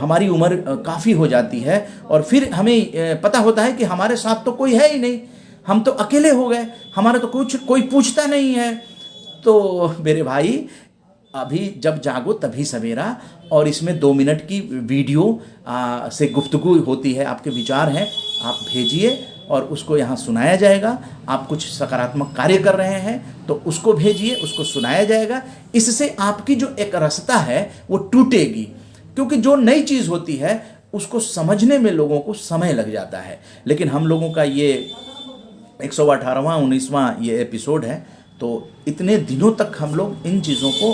Speaker 1: हमारी उम्र काफ़ी हो जाती है, और फिर हमें पता होता है कि हमारे साथ तो कोई है ही नहीं, हम तो अकेले हो गए, हमारा तो कोई पूछता नहीं है। तो मेरे भाई, अभी जब जागो तभी सवेरा, और इसमें 2 मिनट की वीडियो से गुफ्तगू होती है, आपके विचार हैं आप भेजिए और उसको यहाँ सुनाया जाएगा। आप कुछ सकारात्मक कार्य कर रहे हैं तो उसको भेजिए, उसको सुनाया जाएगा। इससे आपकी जो एक रसता है वो टूटेगी, क्योंकि जो नई चीज़ होती है उसको समझने में लोगों को समय लग जाता है। लेकिन हम लोगों का ये 118वां 19वां ये एपिसोड है, तो इतने दिनों तक हम लोग इन चीज़ों को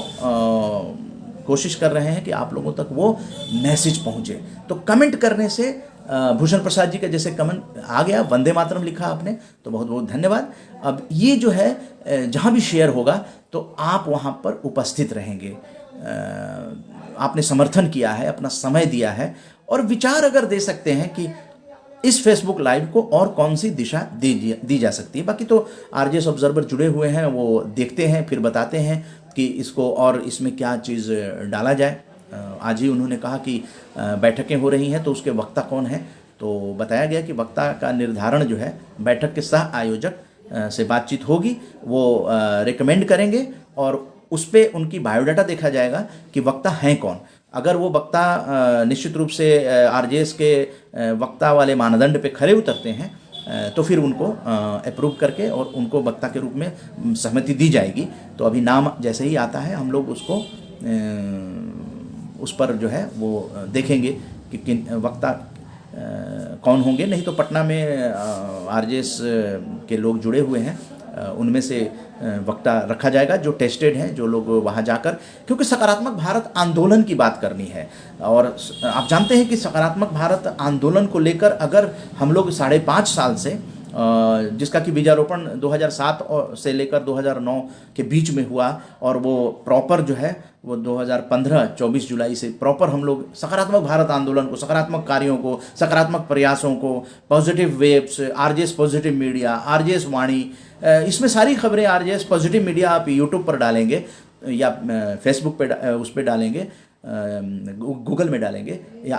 Speaker 1: कोशिश कर रहे हैं कि आप लोगों तक वो मैसेज पहुँचे। तो कमेंट करने से भूषण प्रसाद जी का जैसे कमेंट आ गया, वंदे मातरम लिखा आपने, तो बहुत बहुत धन्यवाद। अब ये जो है जहाँ भी शेयर होगा तो आप वहाँ पर उपस्थित रहेंगे। आपने समर्थन किया है, अपना समय दिया है, और विचार अगर दे सकते हैं कि इस फेसबुक लाइव को और कौन सी दिशा दी जा सकती है। बाकी तो आरजेएस ऑब्जर्वर जुड़े हुए हैं, वो देखते हैं, फिर बताते हैं कि इसको और इसमें क्या चीज़ डाला जाए। आज ही उन्होंने कहा कि बैठकें हो रही हैं तो उसके वक्ता कौन है, तो बताया गया कि वक्ता का निर्धारण जो है बैठक के सह आयोजक से बातचीत होगी, वो रिकमेंड करेंगे और उस पर उनकी बायोडाटा देखा जाएगा कि वक्ता हैं कौन। अगर वो वक्ता निश्चित रूप से आरजेएस के वक्ता वाले मानदंड पे खरे उतरते हैं तो फिर उनको अप्रूव करके और उनको वक्ता के रूप में सहमति दी जाएगी। तो अभी नाम जैसे ही आता है हम लोग उसको उस पर जो है वो देखेंगे कि किन वक्ता कौन होंगे। नहीं तो पटना में आरजेएस के लोग जुड़े हुए हैं, उनमें से वक्ता रखा जाएगा जो टेस्टेड हैं, जो लोग वहाँ जाकर, क्योंकि सकारात्मक भारत आंदोलन की बात करनी है। और आप जानते हैं कि सकारात्मक भारत आंदोलन को लेकर अगर हम लोग 5.5 साल से, जिसका कि बीजारोपण 2007 से लेकर 2009 के बीच में हुआ, और वो प्रॉपर जो है वो 2015 24 जुलाई से प्रॉपर हम लोग सकारात्मक भारत आंदोलन को, सकारात्मक कार्यों को, सकारात्मक प्रयासों को, positive waves, RJS positive media, RJS Vani, इसमें सारी खबरें आरजेएस पॉजिटिव मीडिया आप यूट्यूब पर डालेंगे या फेसबुक पे उस पर डालेंगे, गूगल में डालेंगे या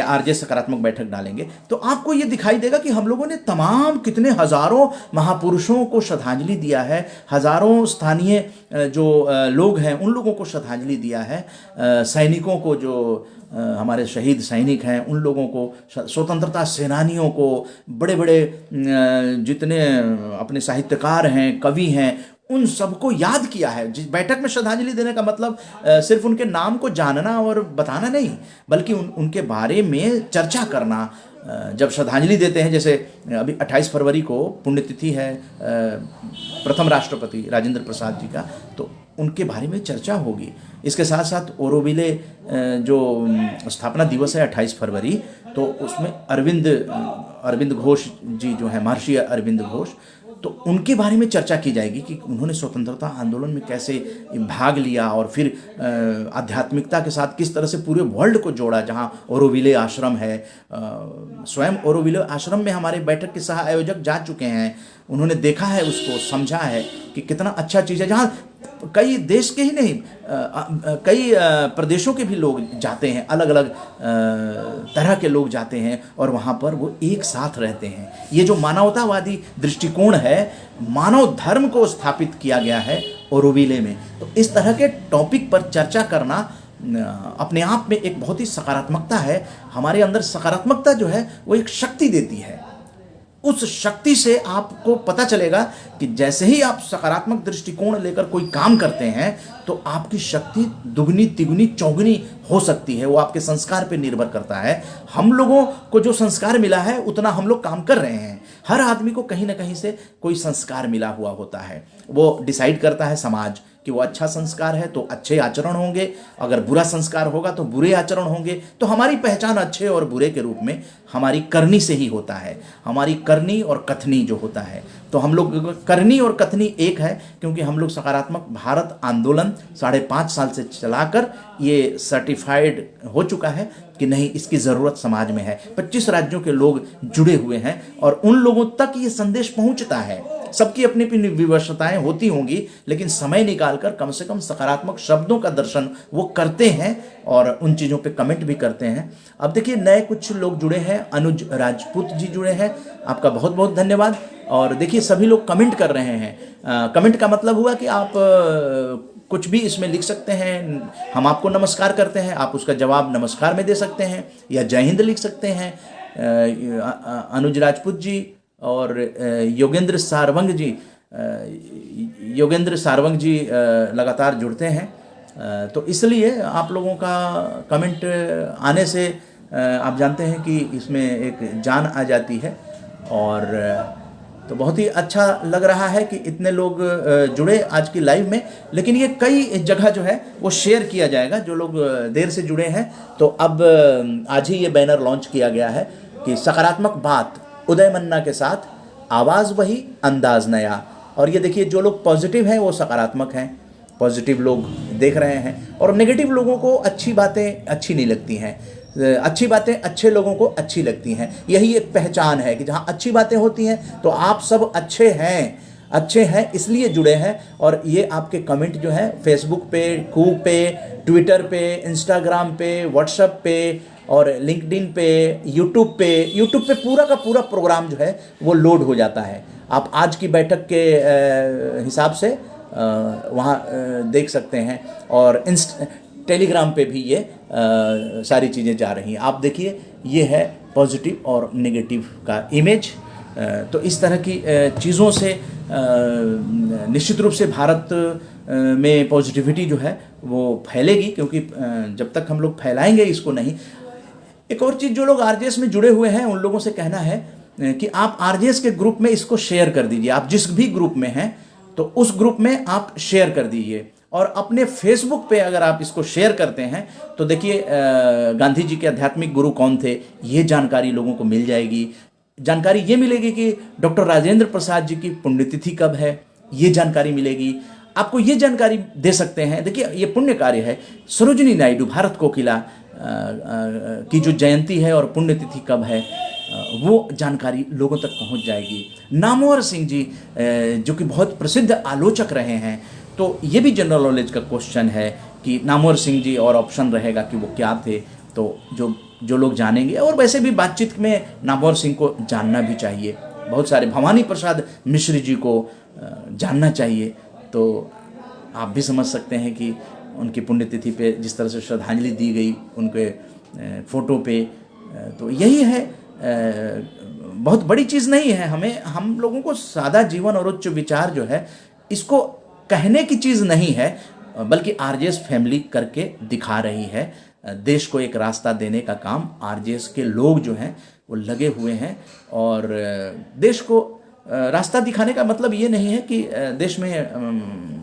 Speaker 1: आरजेएस सकारात्मक बैठक डालेंगे, तो आपको ये दिखाई देगा कि हम लोगों ने तमाम कितने हज़ारों महापुरुषों को श्रद्धांजलि दिया है, हज़ारों स्थानीय जो लोग हैं उन लोगों को श्रद्धांजलि दिया है, सैनिकों को, जो हमारे शहीद सैनिक हैं उन लोगों को, स्वतंत्रता सेनानियों को, बड़े बड़े जितने अपने साहित्यकार हैं, कवि हैं, उन सबको याद किया है। जिस बैठक में श्रद्धांजलि देने का मतलब सिर्फ उनके नाम को जानना और बताना नहीं, बल्कि उनके बारे में चर्चा करना। जब श्रद्धांजलि देते हैं, जैसे अभी 28 फरवरी को पुण्यतिथि है प्रथम राष्ट्रपति राजेंद्र प्रसाद जी का, तो उनके बारे में चर्चा होगी। इसके साथ साथ ओरोविले जो स्थापना दिवस है 28 फरवरी, तो उसमें अरविंद घोष जी जो है, महर्षि अरविंद घोष, तो उनके बारे में चर्चा की जाएगी कि उन्होंने स्वतंत्रता आंदोलन में कैसे भाग लिया और फिर आध्यात्मिकता के साथ किस तरह से पूरे वर्ल्ड को जोड़ा। जहां ओरोविले आश्रम है, स्वयं ओरोविले आश्रम में हमारे बैठक के सह आयोजक जा चुके हैं, उन्होंने देखा है, उसको समझा है कि कितना अच्छा चीज़ है, जहाँ कई देश के ही नहीं कई प्रदेशों के भी लोग जाते हैं, अलग अलग तरह के लोग जाते हैं और वहाँ पर वो एक साथ रहते हैं। ये जो मानवतावादी दृष्टिकोण है, मानव धर्म को स्थापित किया गया है, ओरोविले में। तो इस तरह के टॉपिक पर चर्चा करना अपने आप में एक बहुत ही सकारात्मकता है। हमारे अंदर सकारात्मकता जो है वो एक शक्ति देती है। उस शक्ति से आपको पता चलेगा कि जैसे ही आप सकारात्मक दृष्टिकोण लेकर कोई काम करते हैं तो आपकी शक्ति दुगनी तिगुनी चौगुनी हो सकती है। वो आपके संस्कार पर निर्भर करता है। हम लोगों को जो संस्कार मिला है उतना हम लोग काम कर रहे हैं। हर आदमी को कहीं ना कहीं से कोई संस्कार मिला हुआ होता है। वो डिसाइड करता है समाज कि वो अच्छा संस्कार है तो अच्छे आचरण होंगे, अगर बुरा संस्कार होगा तो बुरे आचरण होंगे। तो हमारी पहचान अच्छे और बुरे के रूप में हमारी करनी से ही होता है, हमारी करनी और कथनी जो होता है। तो हम लोग करनी और कथनी एक है, क्योंकि हम लोग सकारात्मक भारत आंदोलन 5.5 साल से चलाकर ये सर्टिफाइड हो चुका है कि नहीं, इसकी ज़रूरत समाज में है। 25 राज्यों के लोग जुड़े हुए हैं और उन लोगों तक ये संदेश पहुंचता है। सबकी अपनी अपनी विवशताएं होती होंगी, लेकिन समय निकालकर कम से कम सकारात्मक शब्दों का दर्शन वो करते हैं और उन चीज़ों पे कमेंट भी करते हैं। अब देखिए नए कुछ लोग जुड़े हैं, अनुज राजपूत जी जुड़े हैं, आपका बहुत बहुत धन्यवाद। और देखिए सभी लोग कमेंट कर रहे हैं। कमेंट का मतलब हुआ कि आप कुछ भी इसमें लिख सकते हैं। हम आपको नमस्कार करते हैं, आप उसका जवाब नमस्कार में दे सकते हैं या जय हिंद लिख सकते हैं। अनुज राजपूत जी और योगेंद्र सारवंग जी लगातार जुड़ते हैं, तो इसलिए आप लोगों का कमेंट आने से आप जानते हैं कि इसमें एक जान आ जाती है। और तो बहुत ही अच्छा लग रहा है कि इतने लोग जुड़े आज की लाइव में। लेकिन ये कई जगह जो है वो शेयर किया जाएगा। जो लोग देर से जुड़े हैं तो अब आज ही ये बैनर लॉन्च किया गया है कि सकारात्मक बात उदय मन्ना के साथ, आवाज़ वही अंदाज नया। और ये देखिए जो लोग पॉजिटिव हैं वो सकारात्मक हैं, पॉजिटिव लोग देख रहे हैं। और नेगेटिव लोगों को अच्छी बातें अच्छी नहीं लगती हैं, अच्छी बातें अच्छे लोगों को अच्छी लगती हैं। यही एक पहचान है कि जहाँ अच्छी बातें होती हैं तो आप सब अच्छे हैं इसलिए जुड़े हैं। और ये आपके कमेंट जो है फेसबुक पे, कूप पे, ट्विटर पे, इंस्टाग्राम पे, व्हाट्सएप पे और लिंक्डइन पे, यूट्यूब पे पूरा का पूरा प्रोग्राम जो है वो लोड हो जाता है। आप आज की बैठक के हिसाब से वहाँ देख सकते हैं। और टेलीग्राम पे भी ये सारी चीज़ें जा रही हैं। आप देखिए ये है पॉजिटिव और नेगेटिव का इमेज। तो इस तरह की चीज़ों से निश्चित रूप से भारत में पॉजिटिविटी जो है वो फैलेगी, क्योंकि जब तक हम लोग फैलाएंगे इसको नहीं। एक और चीज़, जो लोग आरजेएस में जुड़े हुए हैं उन लोगों से कहना है कि आप आरजेएस के ग्रुप में इसको शेयर कर दीजिए। आप जिस भी ग्रुप में हैं तो उस ग्रुप में आप शेयर कर दीजिए। और अपने फेसबुक पे अगर आप इसको शेयर करते हैं तो देखिए गांधी जी के आध्यात्मिक गुरु कौन थे ये जानकारी लोगों को मिल जाएगी। जानकारी ये मिलेगी कि डॉक्टर राजेंद्र प्रसाद जी की पुण्यतिथि कब है, ये जानकारी मिलेगी। आपको ये जानकारी दे सकते हैं, देखिए ये पुण्य कार्य है। सरोजिनी नायडू भारत कोकिला की जो जयंती है और पुण्यतिथि कब है वो जानकारी लोगों तक पहुंच जाएगी। नामवर सिंह जी जो कि बहुत प्रसिद्ध आलोचक रहे हैं, तो ये भी जनरल नॉलेज का क्वेश्चन है कि नामवर सिंह जी, और ऑप्शन रहेगा कि वो क्या थे। तो जो लोग जानेंगे, और वैसे भी बातचीत में नामवर सिंह को जानना भी चाहिए। बहुत सारे भवानी प्रसाद मिश्र जी को जानना चाहिए। तो आप भी समझ सकते हैं कि उनकी पुण्यतिथि पे जिस तरह से श्रद्धांजलि दी गई उनके फ़ोटो पे, तो यही है। बहुत बड़ी चीज़ नहीं है। हम लोगों को सादा जीवन और उच्च विचार जो है इसको कहने की चीज़ नहीं है, बल्कि आरजेएस फैमिली करके दिखा रही है। देश को एक रास्ता देने का काम आरजेएस के लोग जो हैं वो लगे हुए हैं। और देश को रास्ता दिखाने का मतलब ये नहीं है कि देश में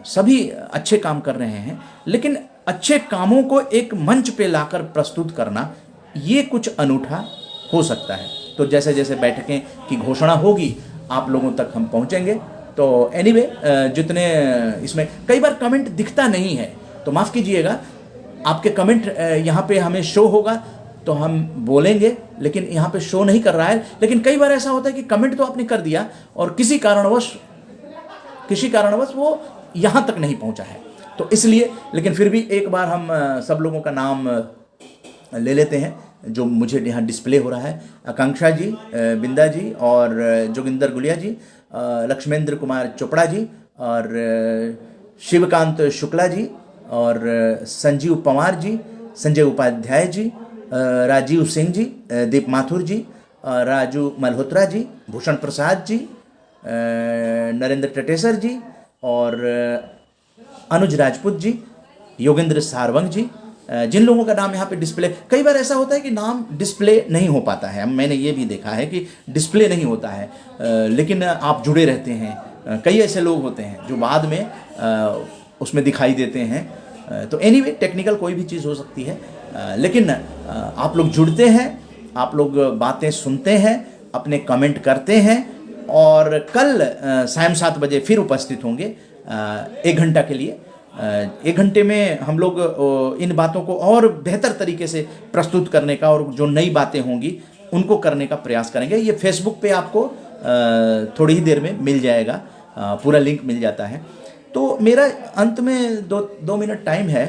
Speaker 1: सभी अच्छे काम कर रहे हैं, लेकिन अच्छे कामों को एक मंच पे लाकर प्रस्तुत करना ये कुछ अनूठा हो सकता है। तो जैसे जैसे बैठकें की घोषणा होगी आप लोगों तक हम पहुंचेंगे। तो एनीवे जितने इसमें कई बार कमेंट दिखता नहीं है तो माफ़ कीजिएगा, आपके कमेंट यहाँ पे हमें शो होगा तो हम बोलेंगे, लेकिन यहाँ पे शो नहीं कर रहा है। लेकिन कई बार ऐसा होता है कि कमेंट तो आपने कर दिया और किसी कारणवश वो यहाँ तक नहीं पहुँचा है। तो इसलिए, लेकिन फिर भी एक बार हम सब लोगों का नाम ले लेते हैं जो मुझे यहाँ डिस्प्ले हो रहा है। आकांक्षा जी, बिंदा जी और जोगिंदर गुलिया जी, लक्ष्मेंद्र कुमार चोपड़ा जी, और शिवकांत शुक्ला जी और संजीव पवार जी, संजय उपाध्याय जी, राजीव सिंह जी, दीप माथुर जी, राजू मल्होत्रा जी, भूषण प्रसाद जी, नरेंद्र टटेसर जी और अनुज राजपूत जी, योगेंद्र सारवंग जी, जिन लोगों का नाम यहाँ पे डिस्प्ले, कई बार ऐसा होता है कि नाम डिस्प्ले नहीं हो पाता है, मैंने ये भी देखा है कि डिस्प्ले नहीं होता है, लेकिन आप जुड़े रहते हैं। कई ऐसे लोग होते हैं जो बाद में उसमें दिखाई देते हैं। तो एनीवे टेक्निकल कोई भी चीज़ हो सकती है, लेकिन आप लोग जुड़ते हैं, आप लोग बातें सुनते हैं, अपने कमेंट करते हैं और कल शाम 7 बजे फिर उपस्थित होंगे 1 घंटा के लिए। 1 घंटे में हम लोग इन बातों को और बेहतर तरीके से प्रस्तुत करने का और जो नई बातें होंगी उनको करने का प्रयास करेंगे। ये फेसबुक पे आपको थोड़ी ही देर में मिल जाएगा, पूरा लिंक मिल जाता है। तो मेरा अंत में 2 मिनट टाइम है,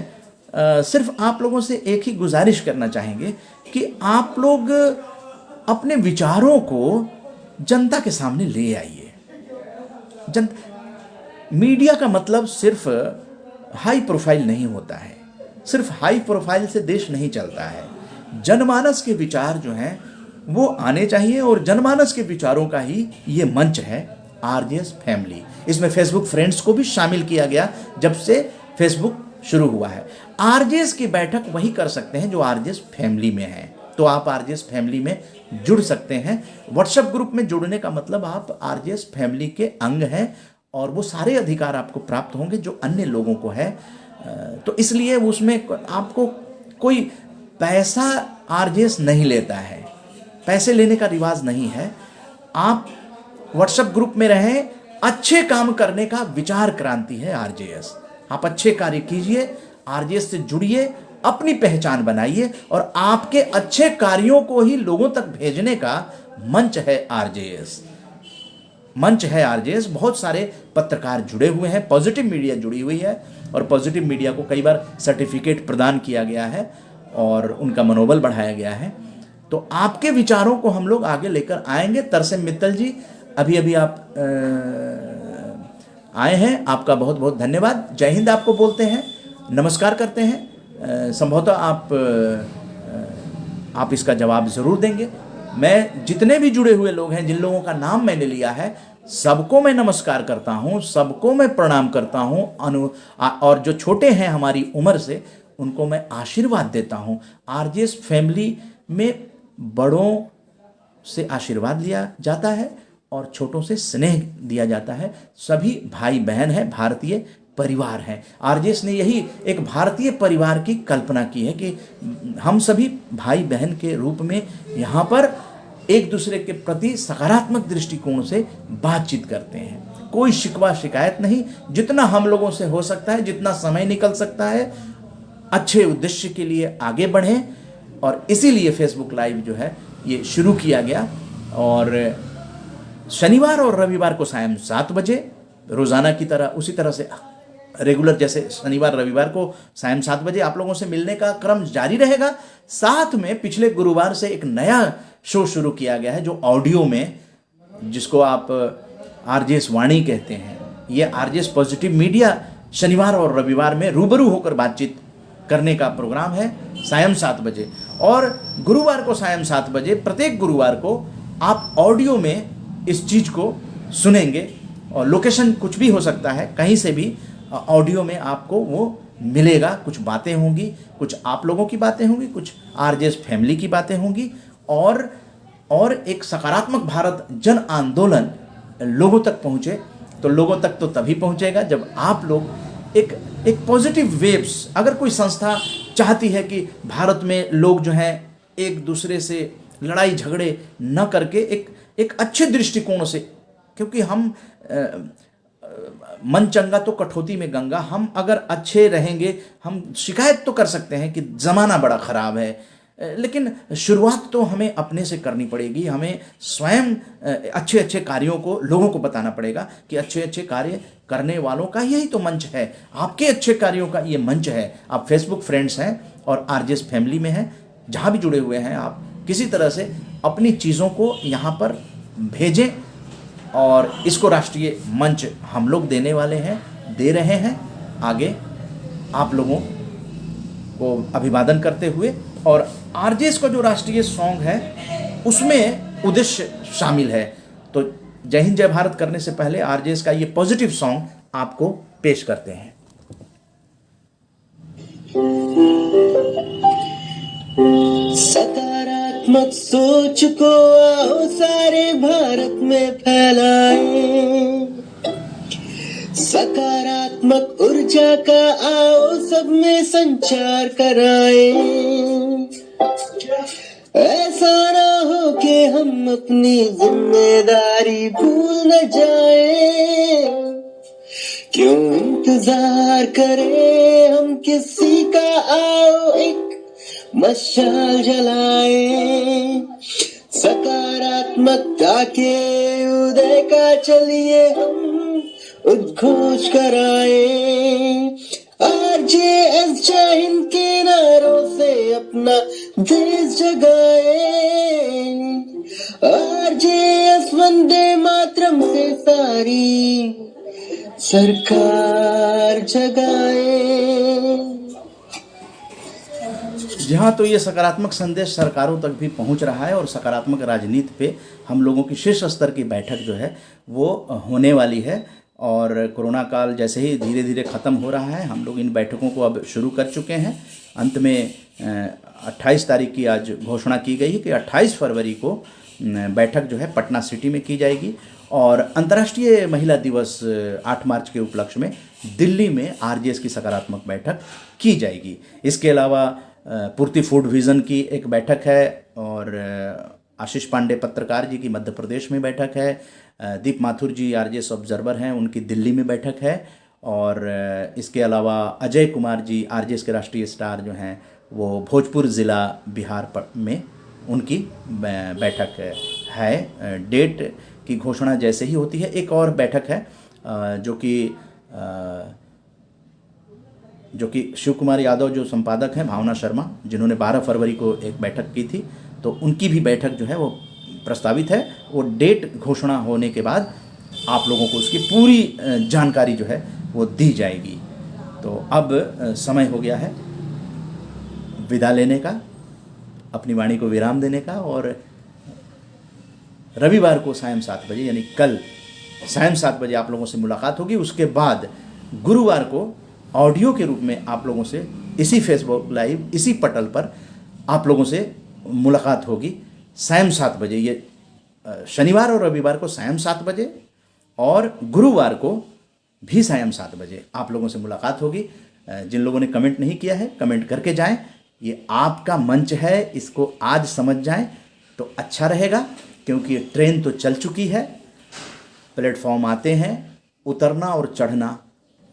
Speaker 1: सिर्फ आप लोगों से एक ही गुजारिश करना चाहेंगे कि आप लोग अपने विचारों को जनता के सामने ले आइए। मीडिया का मतलब सिर्फ हाई प्रोफाइल नहीं होता है, सिर्फ हाई प्रोफाइल से देश नहीं चलता है। जनमानस के विचार जो हैं वो आने चाहिए और जनमानस के विचारों का ही ये मंच है आरजेएस फैमिली। इसमें फेसबुक फ्रेंड्स को भी शामिल किया गया जब से फेसबुक शुरू हुआ है। आरजेएस की बैठक वही कर सकते हैं जो आरजेएस फैमिली में है, तो आप आरजेएस फैमिली में जुड़ सकते हैं। व्हाट्सएप ग्रुप में जुड़ने का मतलब आप आरजेएस फैमिली के अंग हैं और वो सारे अधिकार आपको प्राप्त होंगे जो अन्य लोगों को है। तो इसलिए उसमें आपको कोई पैसा आरजेएस नहीं लेता है, पैसे लेने का रिवाज नहीं है। आप व्हाट्सएप ग्रुप में रहें, अच्छे काम करने का विचार क्रांति है आरजेएस। आप अच्छे कार्य कीजिए, आरजेएस से जुड़िए, अपनी पहचान बनाइए और आपके अच्छे कार्यों को ही लोगों तक भेजने का मंच है आरजेएस। मंच है आरजेएस। बहुत सारे पत्रकार जुड़े हुए हैं, पॉजिटिव मीडिया जुड़ी हुई है और पॉजिटिव मीडिया को कई बार सर्टिफिकेट प्रदान किया गया है और उनका मनोबल बढ़ाया गया है। तो आपके विचारों को हम लोग आगे लेकर आएंगे। तरसेम मित्तल जी, अभी आप आए हैं, आपका बहुत बहुत धन्यवाद। जय हिंद आपको बोलते हैं, नमस्कार करते हैं। संभवतः आप इसका जवाब ज़रूर देंगे। मैं जितने भी जुड़े हुए लोग हैं, जिन लोगों का नाम मैंने लिया है, सबको मैं नमस्कार करता हूं, सबको मैं प्रणाम करता हूं और जो छोटे हैं हमारी उम्र से उनको मैं आशीर्वाद देता हूं। आरजेएस फैमिली में बड़ों से आशीर्वाद लिया जाता है और छोटों से स्नेह दिया जाता है। सभी भाई बहन हैं, भारतीय परिवार हैं। आरजेएस ने यही एक भारतीय परिवार की कल्पना की है कि हम सभी भाई बहन के रूप में यहाँ पर एक दूसरे के प्रति सकारात्मक दृष्टिकोण से बातचीत करते हैं। कोई शिकवा शिकायत नहीं, जितना हम लोगों से हो सकता है, जितना समय निकल सकता है, अच्छे उद्देश्य के लिए आगे बढ़ें। और इसीलिए फेसबुक लाइव जो है ये शुरू किया गया और शनिवार और रविवार को सायं 7 बजे रोज़ाना की तरह, उसी तरह से रेगुलर जैसे शनिवार रविवार को सायं 7 बजे आप लोगों से मिलने का क्रम जारी रहेगा। साथ में पिछले गुरुवार से एक नया शो शुरू किया गया है जो ऑडियो में, जिसको आप आरजेएस वाणी कहते हैं। ये आरजेएस पॉजिटिव मीडिया शनिवार और रविवार में रूबरू होकर बातचीत करने का प्रोग्राम है सायं 7 बजे। और गुरुवार को सायं 7 बजे, प्रत्येक गुरुवार को आप ऑडियो में इस चीज़ को सुनेंगे और लोकेशन कुछ भी हो सकता है, कहीं से भी ऑडियो में आपको वो मिलेगा। कुछ बातें होंगी, कुछ आप लोगों की बातें होंगी, कुछ आरजेएस फैमिली की बातें होंगी और एक सकारात्मक भारत जन आंदोलन लोगों तक पहुँचे। तो लोगों तक तो तभी पहुँचेगा जब आप लोग एक पॉजिटिव वेव्स, अगर कोई संस्था चाहती है कि भारत में लोग जो हैं एक दूसरे से लड़ाई झगड़े न करके एक अच्छे दृष्टिकोण से, क्योंकि हम मन चंगा तो कठौती में गंगा, हम अगर अच्छे रहेंगे, हम शिकायत तो कर सकते हैं कि ज़माना बड़ा ख़राब है, लेकिन शुरुआत तो हमें अपने से करनी पड़ेगी। हमें स्वयं अच्छे अच्छे कार्यों को लोगों को बताना पड़ेगा कि अच्छे अच्छे कार्य करने वालों का यही तो मंच है, आपके अच्छे कार्यों का ये मंच है। आप फेसबुक फ्रेंड्स हैं और आरजेएस फैमिली में हैं, जहाँ भी जुड़े हुए हैं, आप किसी तरह से अपनी चीज़ों को यहाँ पर भेजें और इसको राष्ट्रीय मंच हम लोग देने वाले हैं, दे रहे हैं आगे आप लोगों को अभिवादन करते हुए। और आरजेएस का जो राष्ट्रीय सॉन्ग है उसमें उद्देश्य शामिल है। तो जय हिंद जय भारत करने से पहले आरजेएस का ये पॉजिटिव सॉन्ग आपको पेश करते हैं।
Speaker 2: सकारात्मक सोच को आओ सारे भारत में फैलाएं, सकारात्मक ऊर्जा का आओ सब में संचार कराएं। ऐसा ना हो कि हम अपनी जिम्मेदारी भूल न जाएं, क्यों इंतजार करें हम किसी का, आओ एक मशाल जलाएं। सकारात्मकता के उदय का चलिए हम उद्घोष कराएं। आरजेएस जय हिंद के नारों से अपना देश जगाएं। आरजेएस वंदे मातरम से सारी सरकार जगाए।
Speaker 1: जी हाँ, तो ये सकारात्मक संदेश सरकारों तक भी पहुंच रहा है और सकारात्मक राजनीति पे हम लोगों की शीर्ष स्तर की बैठक जो है वो होने वाली है। और कोरोना काल जैसे ही धीरे धीरे ख़त्म हो रहा है, हम लोग इन बैठकों को अब शुरू कर चुके हैं। अंत में 28 तारीख की आज घोषणा की गई है कि 28 फरवरी को बैठक जो है पटना सिटी में की जाएगी। और अंतर्राष्ट्रीय महिला दिवस 8 मार्च के उपलक्ष्य में दिल्ली में आरजेएस की सकारात्मक बैठक की जाएगी। इसके अलावा पूर्ति फूड विज़न की एक बैठक है और आशीष पांडे पत्रकार जी की मध्य प्रदेश में बैठक है। दीप माथुर जी आरजेएस ऑब्जर्वर हैं, उनकी दिल्ली में बैठक है। और इसके अलावा अजय कुमार जी आरजेएस के राष्ट्रीय स्टार जो हैं वो भोजपुर ज़िला बिहार में उनकी बैठक है। डेट की घोषणा जैसे ही होती है। एक और बैठक है जो कि शिव कुमार यादव जो संपादक हैं, भावना शर्मा, जिन्होंने 12 फरवरी को एक बैठक की थी, तो उनकी भी बैठक जो है वो प्रस्तावित है। वो डेट घोषणा होने के बाद आप लोगों को उसकी पूरी जानकारी जो है वो दी जाएगी। तो अब समय हो गया है विदा लेने का, अपनी वाणी को विराम देने का। और रविवार को सायं 7 बजे यानी कल सायं 7 बजे आप लोगों से मुलाकात होगी। उसके बाद गुरुवार को ऑडियो के रूप में आप लोगों से इसी फेसबुक लाइव, इसी पटल पर आप लोगों से मुलाकात होगी सायं 7 बजे। ये शनिवार और रविवार को सायं 7 बजे और गुरुवार को भी सायं 7 बजे आप लोगों से मुलाकात होगी। जिन लोगों ने कमेंट नहीं किया है, कमेंट करके जाएं। ये आपका मंच है, इसको आज समझ जाएं तो अच्छा रहेगा, क्योंकि ट्रेन तो चल चुकी है, प्लेटफॉर्म आते हैं, उतरना और चढ़ना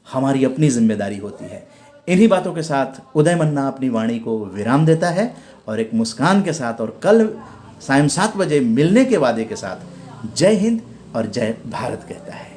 Speaker 1: हमारी अपनी जिम्मेदारी होती है। इन्हीं बातों के साथ उदय मन्ना अपनी वाणी को विराम देता है और एक मुस्कान के साथ और कल सायं 7 बजे मिलने के वादे के साथ जय हिंद और जय भारत कहता है।